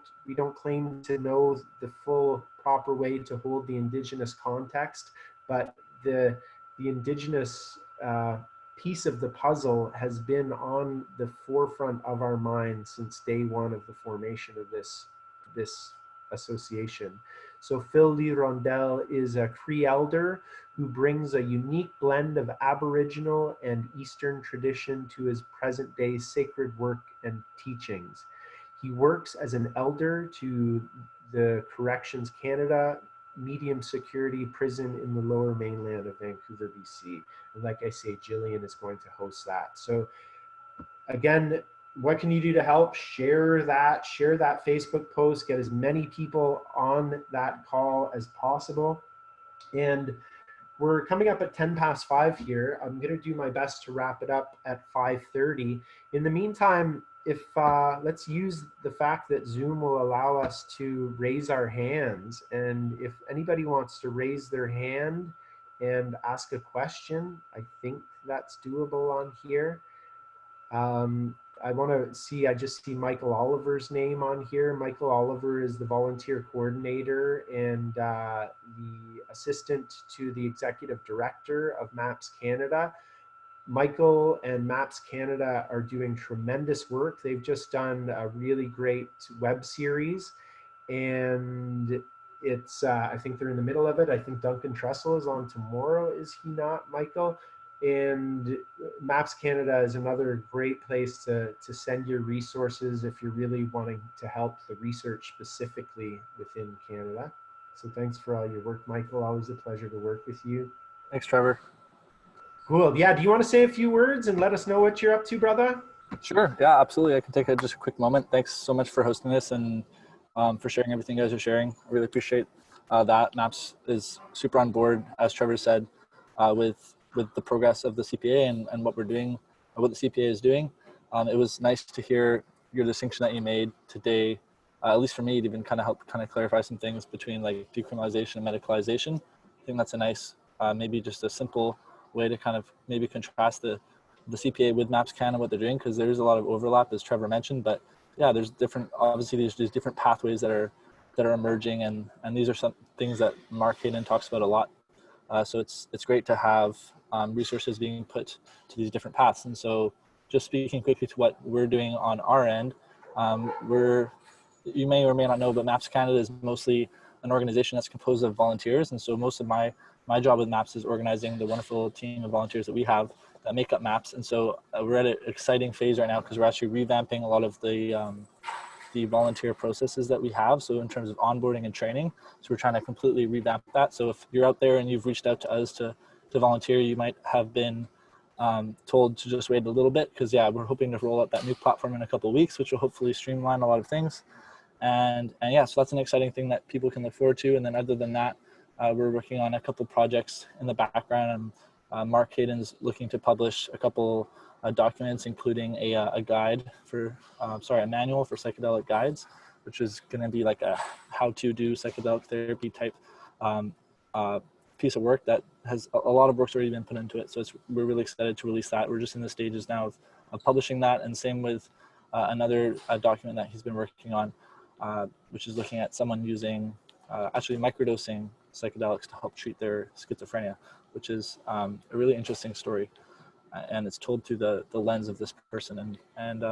claim to know the full proper way to hold the Indigenous context, but the Indigenous piece of the puzzle has been on the forefront of our minds since day one of the formation of this association. So Phil Lirondelle is a Cree elder who brings a unique blend of Aboriginal and Eastern tradition to his present day sacred work and teachings. He works as an elder to the Corrections Canada medium security prison in the Lower Mainland of Vancouver, BC. And like I say, Jillian is going to host that. So again, what can you do to help? Share that Facebook post, get as many people on that call as possible. And we're coming up at 5:10 here. I'm gonna do my best to wrap it up at 5:30. In the meantime, let's use the fact that Zoom will allow us to raise our hands. And if anybody wants to raise their hand and ask a question, I think that's doable on here. I want to see, I just see Michael Oliver's name on here. Michael Oliver is the volunteer coordinator and the assistant to the executive director of MAPS Canada. Michael and MAPS Canada are doing tremendous work. They've just done a really great web series, and it's, I think they're in the middle of it. I think Duncan Trussell is on tomorrow, is he not, Michael? And Maps Canada is another great place to send your resources if you're really wanting to help the research specifically within Canada. So thanks for all your work, Michael. Always a pleasure to work with you. Thanks, Trevor. Cool. Yeah, do you want to say a few words and let us know what you're up to, brother? Sure. Yeah, absolutely. I can take just a quick moment. Thanks so much for hosting this and for sharing everything you guys are sharing. I really appreciate that. MAPS is super on board, as Trevor said, with the progress of the CPA and what we're doing, what the CPA is doing. It was nice to hear your distinction that you made today, at least for me, it even kind of helped clarify some things between like decriminalization and medicalization. I think that's a nice, maybe just a simple way to kind of maybe contrast the CPA with MAPS Canada, what they're doing, because there's a lot of overlap, as Trevor mentioned. But yeah, there's different, obviously there's different pathways that are emerging, and these are some things that Mark Hayden talks about a lot. So it's great to have resources being put to these different paths. And so just speaking quickly to what we're doing on our end, you may or may not know, but MAPS Canada is mostly an organization that's composed of volunteers. And so most of my job with MAPS is organizing the wonderful team of volunteers that we have that make up MAPS. And so we're at an exciting phase right now because we're actually revamping a lot of the volunteer processes that we have. So in terms of onboarding and training, so we're trying to completely revamp that. So if you're out there and you've reached out to us to volunteer, you might have been told to just wait a little bit, because yeah, we're hoping to roll out that new platform in a couple of weeks, which will hopefully streamline a lot of things. And yeah, so that's an exciting thing that people can look forward to. And then other than that, we're working on a couple projects in the background. And Mark Hayden's looking to publish a couple documents, including a guide for, a manual for psychedelic guides, which is going to be like a how to do psychedelic therapy type piece of work that has a lot of work's already been put into it. So we're really excited to release that. We're just in the stages now of publishing that, and same with another document that he's been working on, which is looking at someone using actually microdosing psychedelics to help treat their schizophrenia, which is a really interesting story, and it's told through the lens of this person. And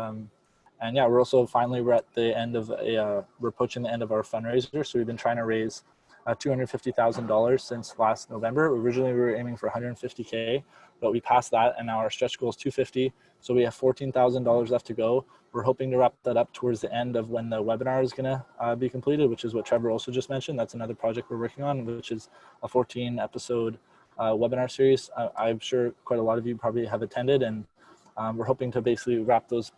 yeah, we're also we're at the end of we're approaching the end of our fundraiser. So we've been trying to raise $250,000 since last November. Originally we were aiming for 150K, but we passed that, and now our stretch goal is 250. So we have $14,000 left to go. We're hoping to wrap that up towards the end of when the webinar is going to be completed, which is what Trevor also just mentioned. That's another project we're working on, which is a 14 episode webinar series. I'm sure quite a lot of you probably have attended, and we're hoping to basically wrap both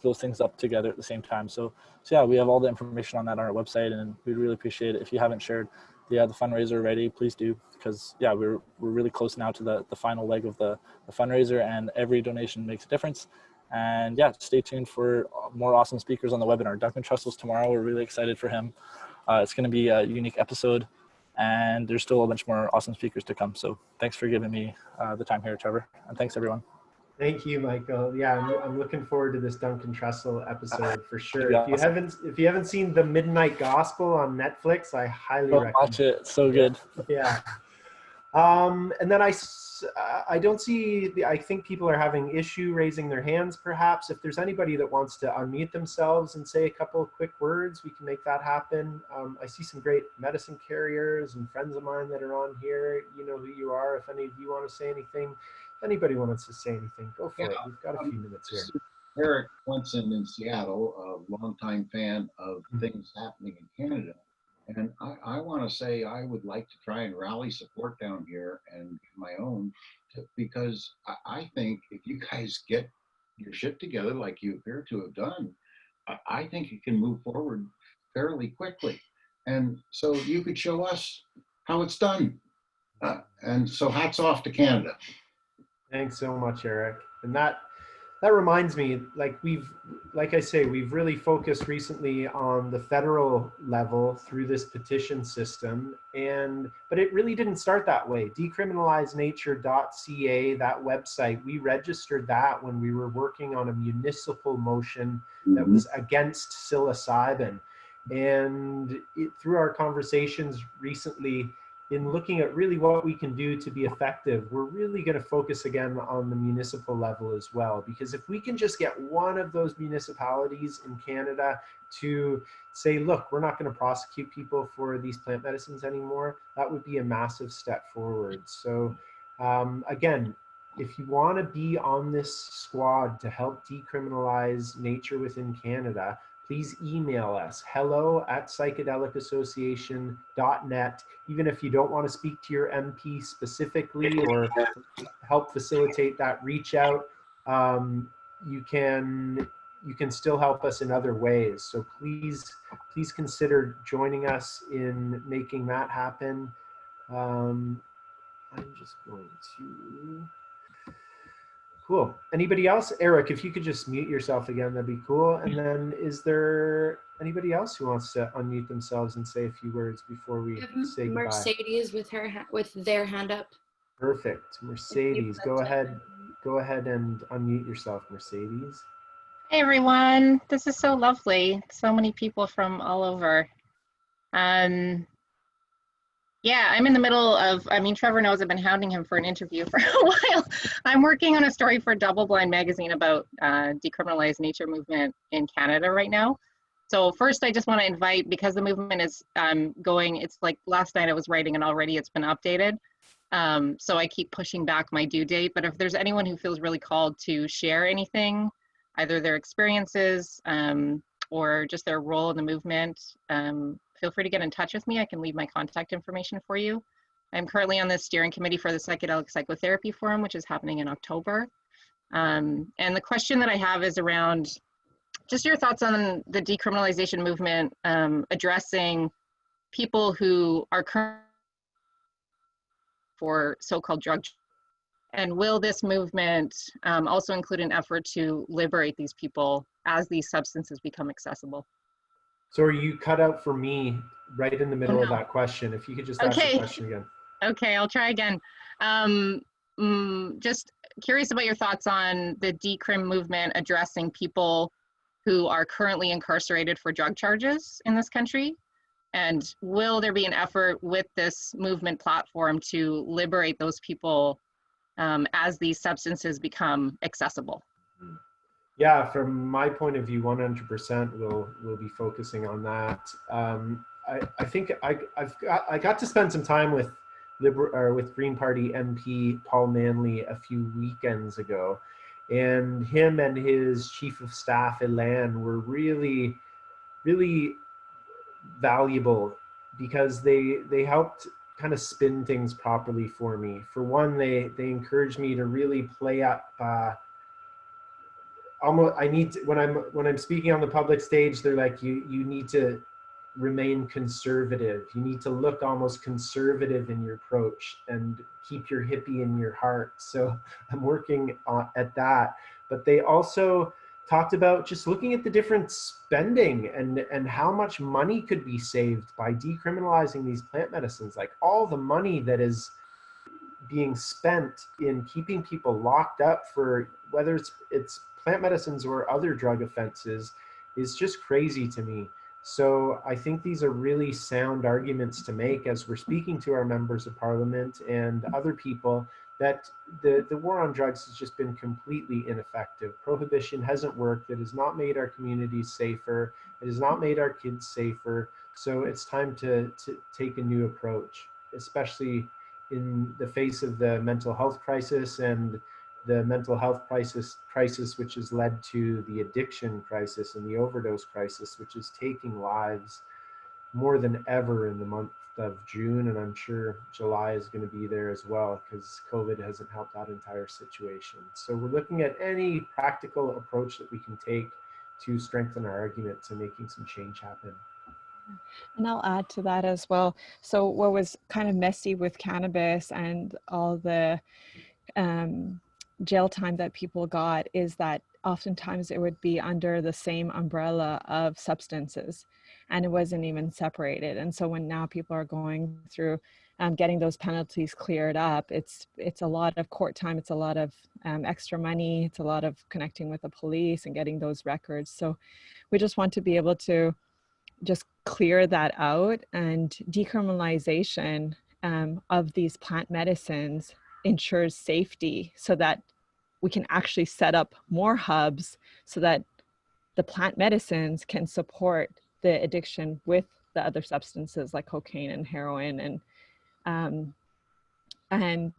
those things up together at the same time. So yeah, we have all the information on that on our website, and we'd really appreciate it if you haven't shared the fundraiser already. Please do, because yeah, we're really close now to the final leg of the fundraiser, and every donation makes a difference. And yeah, stay tuned for more awesome speakers on the webinar. Duncan Trussell's tomorrow. We're really excited for him. It's going to be a unique episode, and there's still a bunch more awesome speakers to come. So thanks for giving me the time here, Trevor, and thanks everyone. Thank you, Michael. Yeah, I'm looking forward to this Duncan Trussell episode for sure. Yeah, if you haven't seen The Midnight Gospel on Netflix, I highly recommend. Watch it. It's so good. Yeah. And then I don't see I think people are having issue raising their hands. Perhaps if there's anybody that wants to unmute themselves and say a couple of quick words, we can make that happen. I see some great medicine carriers and friends of mine that are on here. You know who you are. If any of you want to say anything, if anybody wants to say anything, go for it. We've got a few minutes here. Eric Clinton in Seattle, a longtime fan of things happening in Canada. And I want to say I would like to try and rally support down here and get my own, because I think if you guys get your shit together like you appear to have done, I think you can move forward fairly quickly. And so you could show us how it's done. And so hats off to Canada. Thanks so much, Eric. And that reminds me, like I say, we've really focused recently on the federal level through this petition system, but it really didn't start that way. Decriminalizenature.ca, that website, we registered that when we were working on a municipal motion that was against psilocybin. And through our conversations recently, in looking at really what we can do to be effective, we're really going to focus again on the municipal level as well. Because if we can just get one of those municipalities in Canada to say, look, we're not going to prosecute people for these plant medicines anymore, that would be a massive step forward. So again, if you want to be on this squad to help decriminalize nature within Canada, please email us, hello@psychedelicassociation.net. Even if you don't want to speak to your MP specifically or help facilitate that reach out, you can still help us in other ways. So please consider joining us in making that happen. I'm just going to. Cool. Anybody else? Eric, if you could just mute yourself again, that'd be cool. And then is there anybody else who wants to unmute themselves and say a few words before we say goodbye? Mercedes with their hand up. Perfect. Mercedes, go ahead and unmute yourself, Mercedes. Hey everyone, this is so lovely. So many people from all over. Yeah, I'm in the middle of, Trevor knows I've been hounding him for an interview for a while. I'm working on a story for Double Blind magazine about decriminalized nature movement in Canada right now. So first I just want to invite, because the movement is going, it's like last night I was writing and already it's been updated. So I keep pushing back my due date, but if there's anyone who feels really called to share anything, either their experiences or just their role in the movement, feel free to get in touch with me. I can leave my contact information for you. I'm currently on the steering committee for the Psychedelic Psychotherapy Forum, which is happening in October. And the question that I have is around just your thoughts on the decriminalization movement addressing people who are currently for so-called drug. And will this movement also include an effort to liberate these people as these substances become accessible? So are you cut out for me right in the middle of that question? If you could just ask the question again. Okay, I'll try again. Just curious about your thoughts on the decrim movement addressing people who are currently incarcerated for drug charges in this country. And will there be an effort with this movement platform to liberate those people as these substances become accessible? Yeah, from my point of view, 100% we'll be focusing on that. I think I got to spend some time with Green Party MP Paul Manley a few weekends ago, and him and his chief of staff Elan were really valuable because they helped kind of spin things properly for me. For one, they encouraged me to really play up. Almost, I need to, when I'm speaking on the public stage, they're like, you need to remain conservative. You need to look almost conservative in your approach and keep your hippie in your heart. So I'm working at that. But they also talked about just looking at the different spending and how much money could be saved by decriminalizing these plant medicines. Like all the money that is being spent in keeping people locked up for whether it's plant medicines or other drug offenses is just crazy to me. So I think these are really sound arguments to make as we're speaking to our members of parliament and other people, that the war on drugs has just been completely ineffective. Prohibition hasn't worked. It has not made our communities safer. It has not made our kids safer. So it's time to take a new approach, especially in the face of the mental health crisis and the mental health crisis which has led to the addiction crisis and the overdose crisis, which is taking lives more than ever in the month of June. And I'm sure July is going to be there as well, because COVID hasn't helped that entire situation. So we're looking at any practical approach that we can take to strengthen our argument to making some change happen. And I'll add to that as well. So what was kind of messy with cannabis and all the jail time that people got is that oftentimes it would be under the same umbrella of substances, and it wasn't even separated. And so when now people are going through getting those penalties cleared up, it's a lot of court time, it's a lot of extra money, it's a lot of connecting with the police and getting those records. So we just want to be able to just clear that out, and decriminalization of these plant medicines ensures safety so that we can actually set up more hubs so that the plant medicines can support the addiction with the other substances like cocaine and heroin and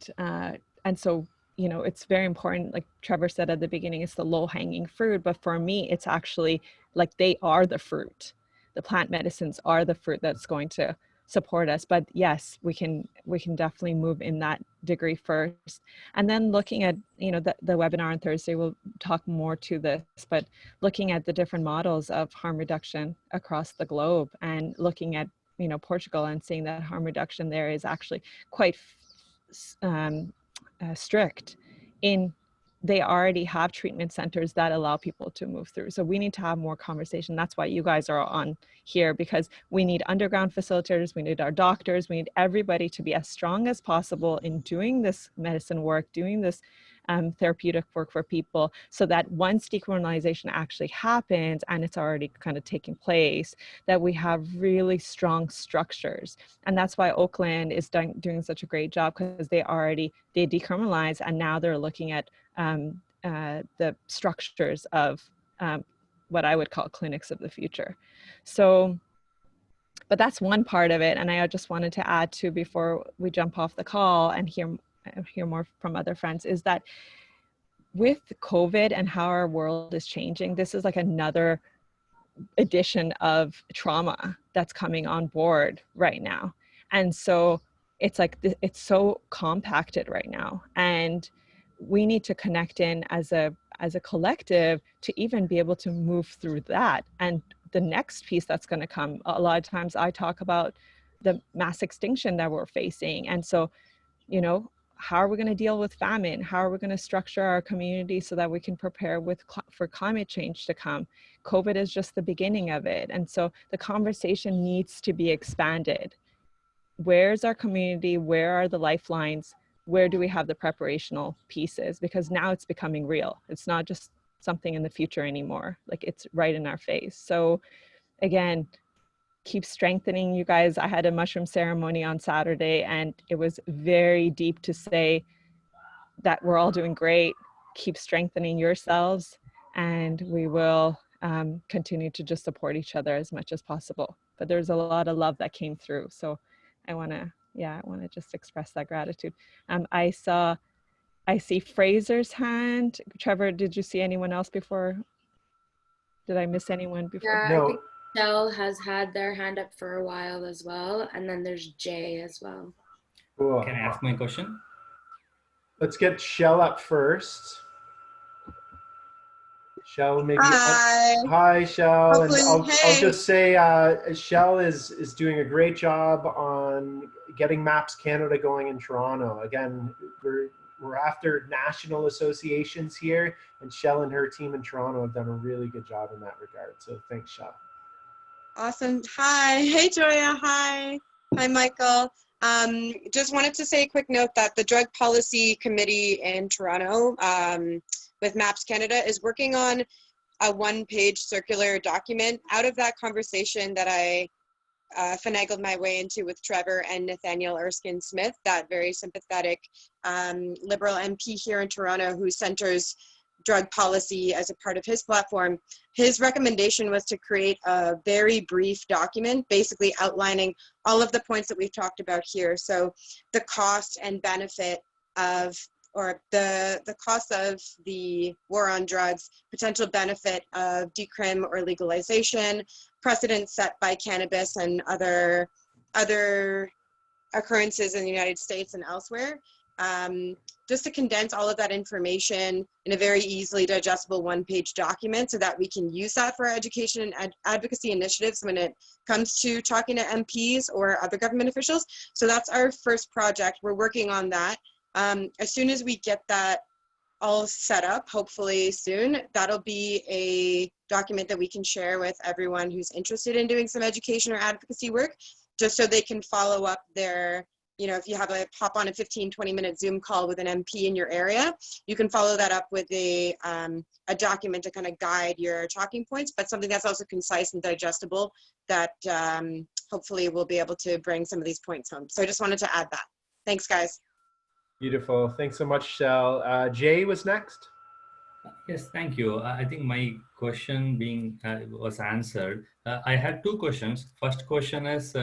so you know, it's very important, like Trevor said at the beginning, it's the low-hanging fruit, but for me, it's actually like they are the fruit. The plant medicines are the fruit that's going to support us. But yes, we can definitely move in that degree first. And then looking at, you know, the webinar on Thursday, we'll talk more to this, but looking at the different models of harm reduction across the globe and looking at, you know, Portugal and seeing that harm reduction there is actually quite strict in they already have treatment centers that allow people to move through. So we need to have more conversation. That's why you guys are on here, because we need underground facilitators, we need our doctors, we need everybody to be as strong as possible in doing this medicine work, doing this therapeutic work for people, so that once decriminalization actually happens, and it's already kind of taking place, that we have really strong structures. And that's why Oakland is doing such a great job, because they decriminalized, and now they're looking at the structures of what I would call clinics of the future. So, but that's one part of it. And I just wanted to add to, before we jump off the call and hear more from other friends, is that with COVID and how our world is changing, this is like another edition of trauma that's coming on board right now. And so it's like, it's so compacted right now. And we need to connect in as a collective to even be able to move through that. And the next piece that's going to come, a lot of times I talk about the mass extinction that we're facing. And so, you know, how are we going to deal with famine? How are we going to structure our community so that we can prepare for climate change to come? COVID is just the beginning of it. And so the conversation needs to be expanded. Where's our community? Where are the lifelines? Where do we have the preparational pieces? Because now it's becoming real. It's not just something in the future anymore. Like, it's right in our face. So again, keep strengthening, you guys. I had a mushroom ceremony on Saturday, and it was very deep to say that we're all doing great. Keep strengthening yourselves, and we will continue to just support each other as much as possible. But there's a lot of love that came through. So I want to just express that gratitude. I see Fraser's hand. Trevor, did you see anyone else before? Did I miss anyone before? Yeah, No. I think Shel has had their hand up for a while as well. And then there's Jay as well. Cool. Can I ask my question? Let's get Shel up first. Shel, maybe. Hi. Hi, Shel. And I'll just say, Shel is doing a great job on getting Maps Canada going in Toronto. Again, we're after national associations here, and Shel and her team in Toronto have done a really good job in that regard. So thanks, Shel. Awesome. Hi. Hey, Joya. Hi. Hi, Michael. Just wanted to say a quick note that the Drug Policy Committee in Toronto with Maps Canada is working on a one-page circular document out of that conversation that I finagled my way into with Trevor and Nathaniel Erskine-Smith, that very sympathetic Liberal MP here in Toronto who centers drug policy as a part of his platform. His recommendation was to create a very brief document, basically outlining all of the points that we've talked about here. So the cost and benefit of, or the cost of the war on drugs, potential benefit of decrim or legalization, precedents set by cannabis and other occurrences in the United States and elsewhere. Just to condense all of that information in a very easily digestible one-page document so that we can use that for our education and advocacy initiatives when it comes to talking to MPs or other government officials. So that's our first project. We're working on that. As soon as we get that all set up, hopefully soon, that'll be a document that we can share with everyone who's interested in doing some education or advocacy work, just so they can follow up their, you know, if you have a hop on a 15-20 minute Zoom call with an MP in your area, you can follow that up with a document to kind of guide your talking points, but something that's also concise and digestible that hopefully we'll be able to bring some of these points home. So I just wanted to add that. Thanks, guys. Beautiful. Thanks so much, Shel. Jay was next. Yes, thank you. I think my question was answered. I had two questions. First question is,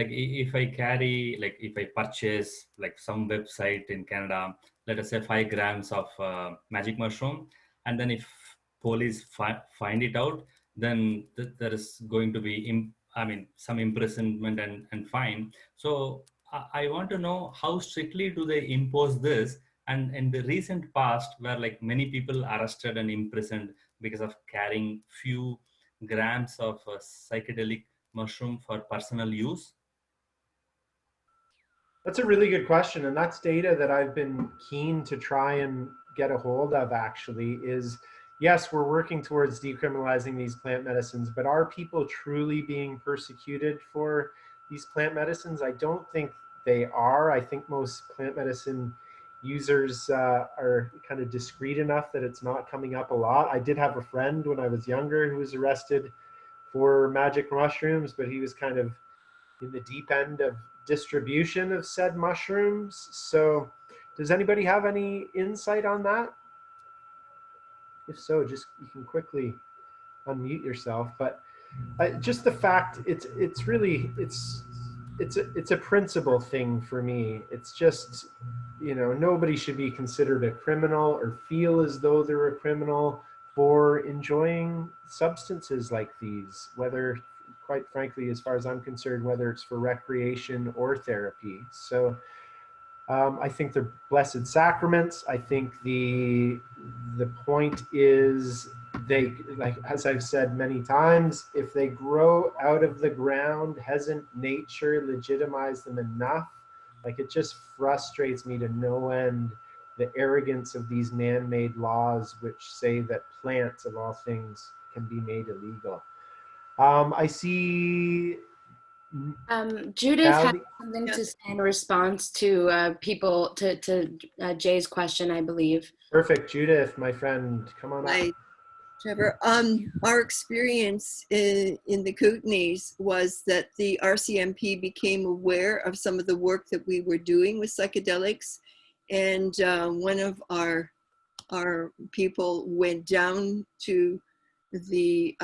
if I carry, like if I purchase like some website in Canada, let us say 5 grams of magic mushroom, and then if police find it out, then there is going to be, some imprisonment and fine. So I want to know how strictly do they impose this? And in the recent past, where like many people arrested and imprisoned because of carrying few grams of psychedelic mushroom for personal use. That's a really good question, and that's data that I've been keen to try and get a hold of, actually. Is yes, we're working towards decriminalizing these plant medicines, but are people truly being persecuted for these plant medicines? I don't think they are. I think most plant medicine users are kind of discreet enough that it's not coming up a lot. I did have a friend when I was younger who was arrested for magic mushrooms, but he was kind of in the deep end of distribution of said mushrooms. So does anybody have any insight on that? If so, just you can quickly unmute yourself. But just the fact, it's a principle thing for me. It's just, nobody should be considered a criminal or feel as though they're a criminal for enjoying substances like these, whether, quite frankly, as far as I'm concerned, whether it's for recreation or therapy. So I think they're blessed sacraments. I think the point is, they, like, as I've said many times, if they grow out of the ground, hasn't nature legitimized them enough? Like, it just frustrates me to no end, the arrogance of these man-made laws which say that plants of all things can be made illegal. I see Judith had something to say in response to Jay's question, I believe. Perfect. Judith, my friend, come on up. Hi, Trevor. Our experience in the Kootenays was that the RCMP became aware of some of the work that we were doing with psychedelics, and one of our people went down to the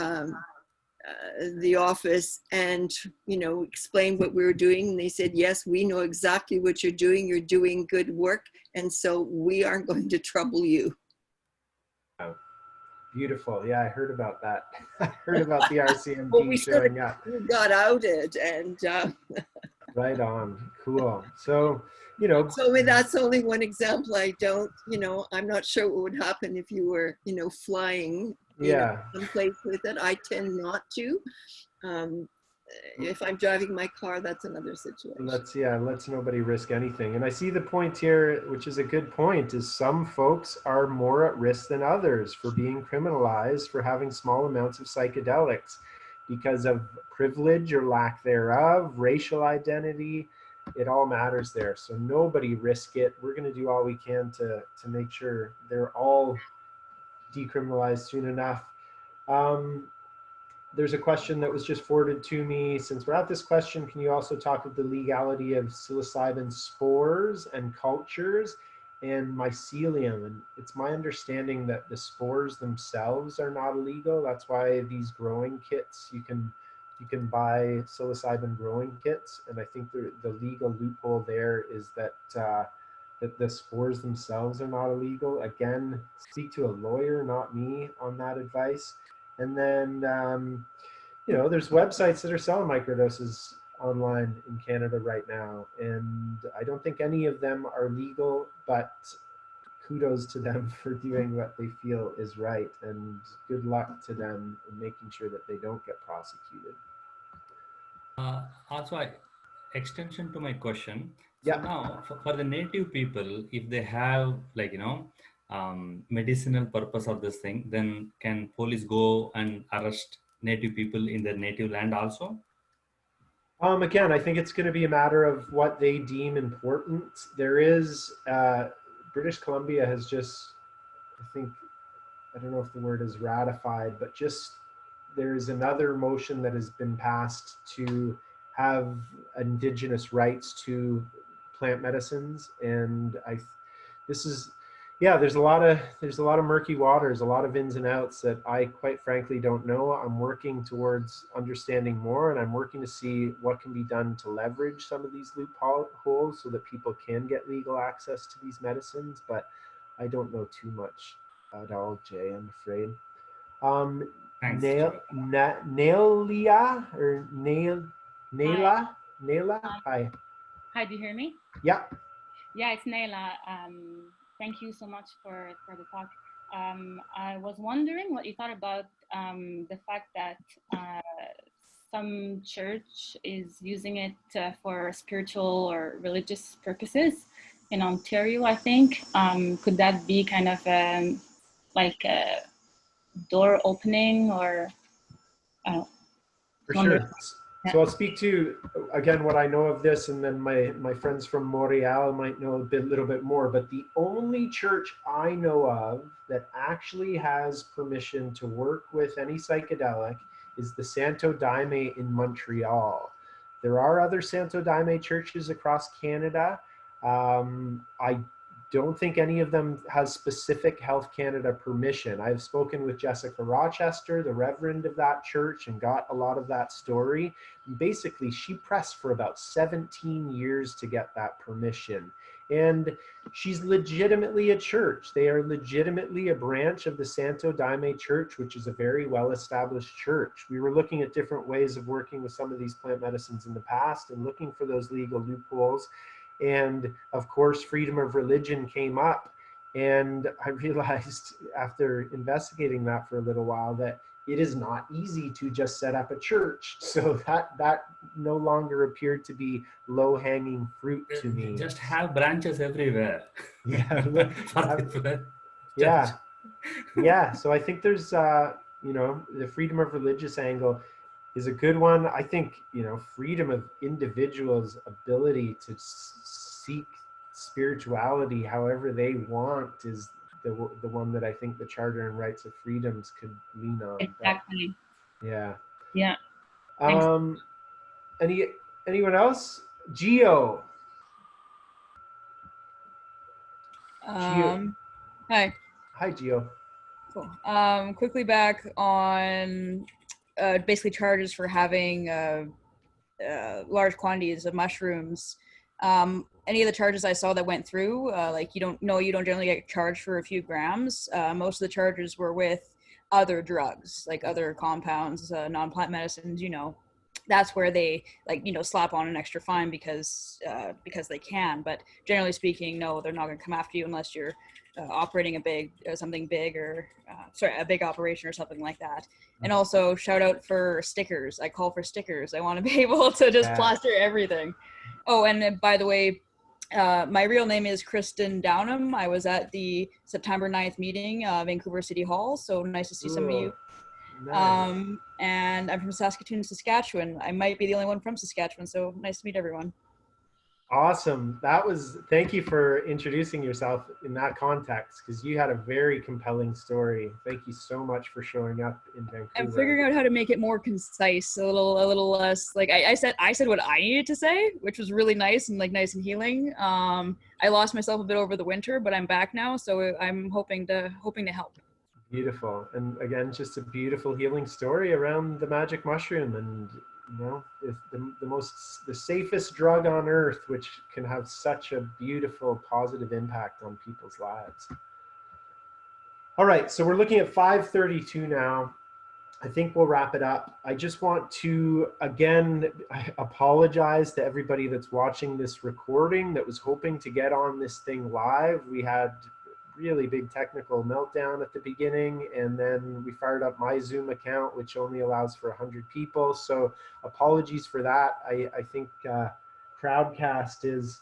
office and explained what we were doing, and they said, yes, we know exactly what you're doing good work, and so we aren't going to trouble you. Oh, beautiful. Yeah, I heard about that. I heard about the RCMP showing up. We got outed, and right on. Cool. So that's only one example. I'm not sure what would happen if you were flying someplace with it. I tend not to. If I'm driving my car, that's another situation. Let's nobody risk anything. And I see the point here, which is a good point, is some folks are more at risk than others for being criminalized for having small amounts of psychedelics because of privilege or lack thereof, racial identity. It all matters there. So nobody risk it. We're going to do all we can to make sure they're all decriminalized soon enough. There's a question that was just forwarded to me. Since we're at this question, can you also talk of the legality of psilocybin spores and cultures and mycelium? And it's my understanding that the spores themselves are not illegal. That's why these growing kits, you can buy psilocybin growing kits. And I think the legal loophole there is that that the spores themselves are not illegal. Again, speak to a lawyer, not me, on that advice. And then, there's websites that are selling microdoses online in Canada right now. And I don't think any of them are legal, but kudos to them for doing what they feel is right. And good luck to them in making sure that they don't get prosecuted. Also, extension to my question. So now, for the native people, if they have medicinal purpose of this thing, then can police go and arrest native people in their native land also? Again, I think it's going to be a matter of what they deem important. There is, British Columbia has just, I don't know if the word is ratified, but just there is another motion that has been passed to have Indigenous rights to plant medicines. And this is, Yeah, there's a lot of murky waters, a lot of ins and outs that I quite frankly don't know. I'm working towards understanding more, and I'm working to see what can be done to leverage some of these loopholes so that people can get legal access to these medicines. But I don't know too much at all, Jay, I'm afraid. Thanks. Nailia or Naila? Hi. Hi, do you hear me? Yeah. Yeah, it's Naila. Thank you so much for the talk. I was wondering what you thought about the fact that some church is using it for spiritual or religious purposes in Ontario, I think. Could that be kind of like a door opening, or I don't know? For sure. So I'll speak to, again, what I know of this, and then my friends from Montreal might know a little bit more. But the only church I know of that actually has permission to work with any psychedelic is the Santo Daime in Montreal. There are other Santo Daime churches across Canada. I don't think any of them has specific Health Canada permission. I've spoken with Jessica Rochester, the reverend of that church, and got a lot of that story. And basically, she pressed for about 17 years to get that permission. And she's legitimately a church. They are legitimately a branch of the Santo Daime Church, which is a very well-established church. We were looking at different ways of working with some of these plant medicines in the past and looking for those legal loopholes. And of course, freedom of religion came up. And I realized after investigating that for a little while that it is not easy to just set up a church. So that no longer appeared to be low-hanging fruit to me. Just have branches everywhere. Yeah. Yeah. Yeah. So I think there's, the freedom of religious angle is a good one. I think, freedom of individuals' ability to seek spirituality however they want is the one that I think the Charter and Rights of Freedoms could lean on. Exactly. But, yeah. Yeah. Anyone else? Gio. Hi. Hi, Gio. Cool. Quickly back on basically charges for having large quantities of mushrooms. Any of the charges I saw that went through, like you don't generally get charged for a few grams. Most of the charges were with other drugs, like other compounds, non-plant medicines, that's where they slap on an extra fine because they can. But generally speaking, no, they're not going to come after you unless you're operating a big operation or something like that. And also shout out for stickers. I call for stickers. I want to be able to just plaster everything. Oh, and by the way, my real name is Kristen Downham. I was at the September 9th meeting, Vancouver City Hall. So nice to see some of you. Nice. And I'm from Saskatoon, Saskatchewan. I might be the only one from Saskatchewan, so nice to meet everyone. Awesome. Thank you for introducing yourself in that context, because you had a very compelling story. Thank you so much for showing up in Vancouver. I'm figuring out how to make it more concise, a little less, like I said what I needed to say, which was really nice and nice and healing. I lost myself a bit over the winter, but I'm back now, so I'm hoping to help. Beautiful. And again, just a beautiful healing story around the magic mushroom, and it's the safest drug on earth, which can have such a beautiful positive impact on people's lives. All right, so we're looking at 5:32 now. I think we'll wrap it up. I just want to again apologize to everybody that's watching this recording that was hoping to get on this thing live. We had really big technical meltdown at the beginning, and then we fired up my Zoom account, which only allows for 100 people. So apologies for that. I think Crowdcast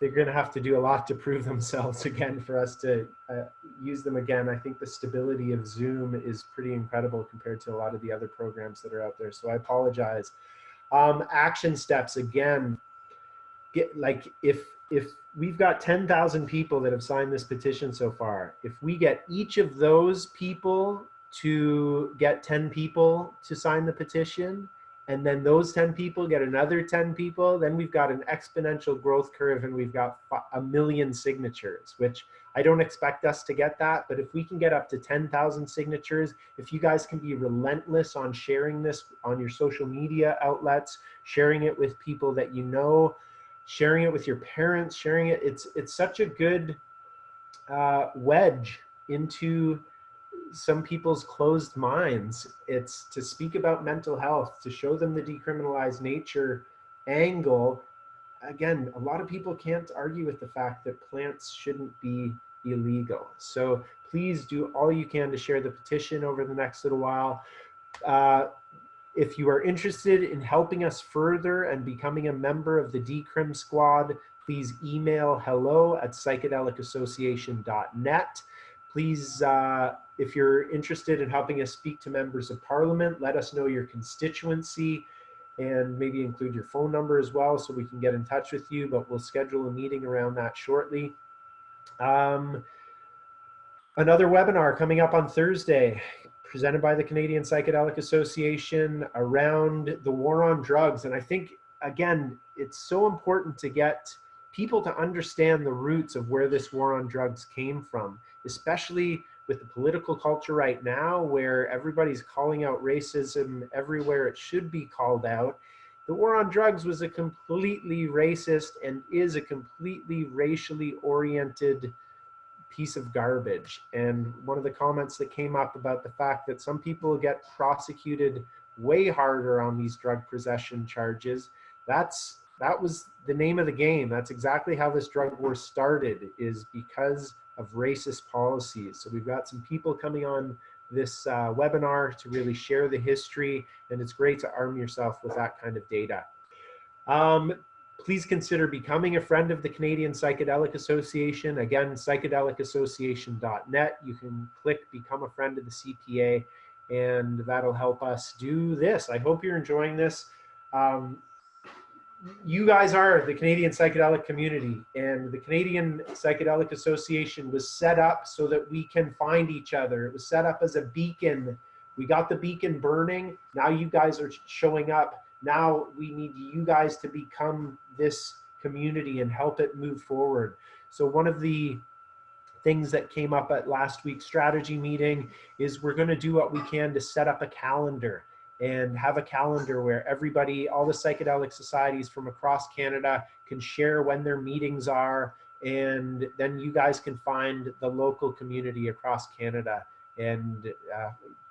they're going to have to do a lot to prove themselves again for us to use them again. I think the stability of Zoom is pretty incredible compared to a lot of the other programs that are out there. So I apologize. Action steps again. If we've got 10,000 people that have signed this petition so far, if we get each of those people to get 10 people to sign the petition, and then those 10 people get another 10 people, then we've got an exponential growth curve, and we've got 1 million signatures, which I don't expect us to get that, but if we can get up to 10,000 signatures, if you guys can be relentless on sharing this on your social media outlets, sharing it with people that you know, sharing it with your parents, sharing it, it's such a good wedge into some people's closed minds. It's to speak about mental health, to show them the decriminalized nature angle. Again, a lot of people can't argue with the fact that plants shouldn't be illegal. So please do all you can to share the petition over the next little while. If you are interested in helping us further and becoming a member of the Decrim Squad, please email hello@psychedelicassociation.net. Please, if you're interested in helping us speak to members of parliament, let us know your constituency and maybe include your phone number as well so we can get in touch with you, but we'll schedule a meeting around that shortly. Another webinar coming up on Thursday, presented by the Canadian Psychedelic Association around the war on drugs. And I think, again, it's so important to get people to understand the roots of where this war on drugs came from, especially with the political culture right now, where everybody's calling out racism everywhere it should be called out. The war on drugs was a completely racist and is a completely racially oriented piece of garbage. And one of the comments that came up about the fact that some people get prosecuted way harder on these drug possession charges, that was the name of the game. That's exactly how this drug war started, is because of racist policies. So we've got some people coming on this webinar to really share the history, and it's great to arm yourself with that kind of data. Please consider becoming a friend of the Canadian Psychedelic Association. Again, psychedelicassociation.net. You can click Become a Friend of the CPA, and that'll help us do this. I hope you're enjoying this. You guys are the Canadian psychedelic community, and the Canadian Psychedelic Association was set up so that we can find each other. It was set up as a beacon. We got the beacon burning. Now you guys are showing up. Now we need you guys to become this community and help it move forward. So one of the things that came up at last week's strategy meeting is we're going to do what we can to set up a calendar and have a calendar where everybody, all the psychedelic societies from across Canada, can share when their meetings are, and then you guys can find the local community across Canada and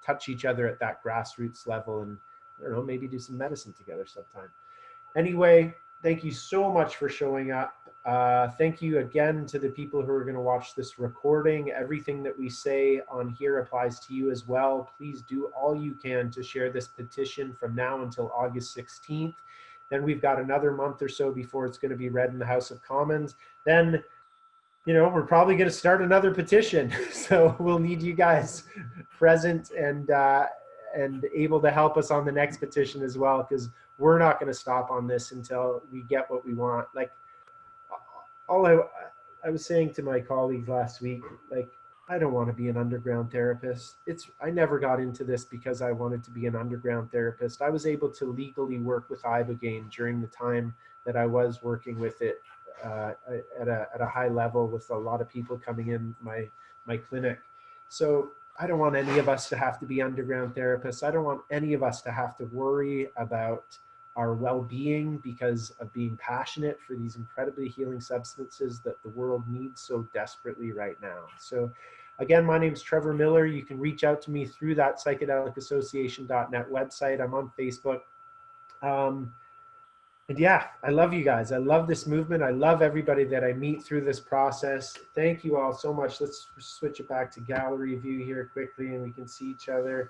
touch each other at that grassroots level, and I don't know, maybe do some medicine together sometime. Anyway, thank you so much for showing up. Thank you again to the people who are going to watch this recording. Everything that we say on here applies to you as well. Please do all you can to share this petition from now until August 16th. Then we've got another month or so before it's going to be read in the House of Commons. Then, you know, we're probably going to start another petition. So we'll need you guys present and able to help us on the next petition as well, because we're not going to stop on this until we get what we want. Like, all I was saying to my colleagues last week, like, I don't want to be an underground therapist. I never got into this because I wanted to be an underground therapist. I was able to legally work with Ibogaine during the time that I was working with it at a high level, with a lot of people coming in my clinic. So I don't want any of us to have to be underground therapists. I don't want any of us to have to worry about our well-being because of being passionate for these incredibly healing substances that the world needs so desperately right now. So again, my name is Trevor Millar. You can reach out to me through that psychedelicassociation.net website. I'm on Facebook. And yeah, I love you guys. I love this movement. I love everybody that I meet through this process. Thank you all so much. Let's switch it back to gallery view here quickly, and we can see each other,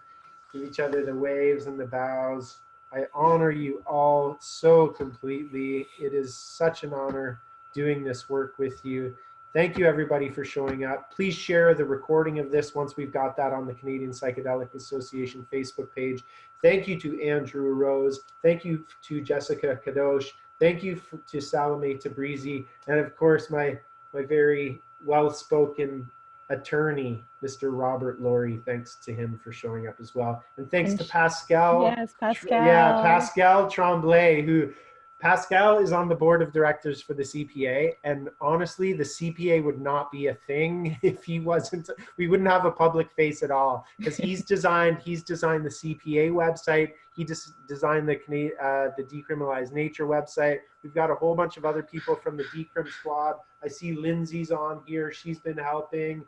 give each other the waves and the bows. I honor you all so completely. It is such an honor doing this work with you. Thank you everybody for showing up. Please share the recording of this once we've got that on the Canadian Psychedelic Association Facebook page. Thank you to Andrew Rose. Thank you to Jessica Kadosh. Thank you to Salimeh Tabrizi. And of course, my very well-spoken attorney, Mr. Robert Laurie. Thanks to him for showing up as well. And thanks to Pascal. Yes, Pascal. Yeah, Pascal Tremblay, who Pascal is on the board of directors for the CPA. And honestly, the CPA would not be a thing if he wasn't, we wouldn't have a public face at all, because he's designed the CPA website. He just designed the Decriminalized Nature website. We've got a whole bunch of other people from the Decrim squad. I see Lindsay's on here. She's been helping.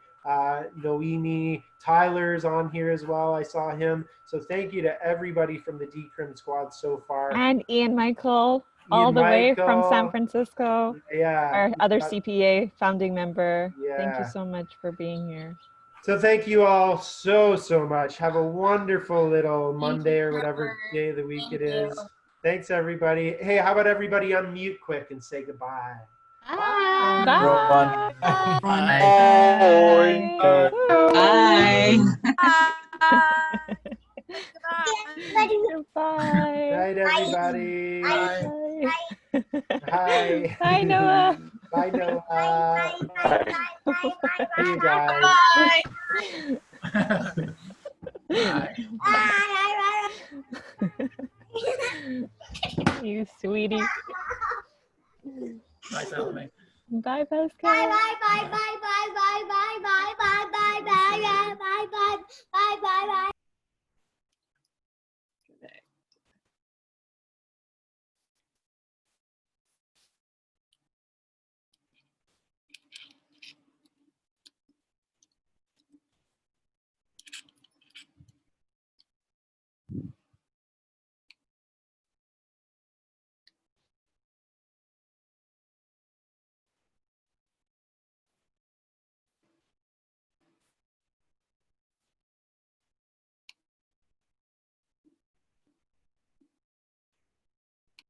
Noemi, Tyler's on here as well. I saw him. So thank you to everybody from the Decrim squad so far. And Ian Michael, all the way from San Francisco. Yeah. Our other CPA founding member. Yeah. Thank you so much for being here. So thank you all so much. Have a wonderful little Monday or whatever day of the week it is. Thanks, everybody. Hey, how about everybody unmute quick and say goodbye? Bye. Bye. Bye. Bye. Bye. Bye. Night, everybody. Bye. Hi. Bye, Noah. Bye, Noah. See you guys. You sweetie. Bye, Salimeh. Bye, Pascal. Bye.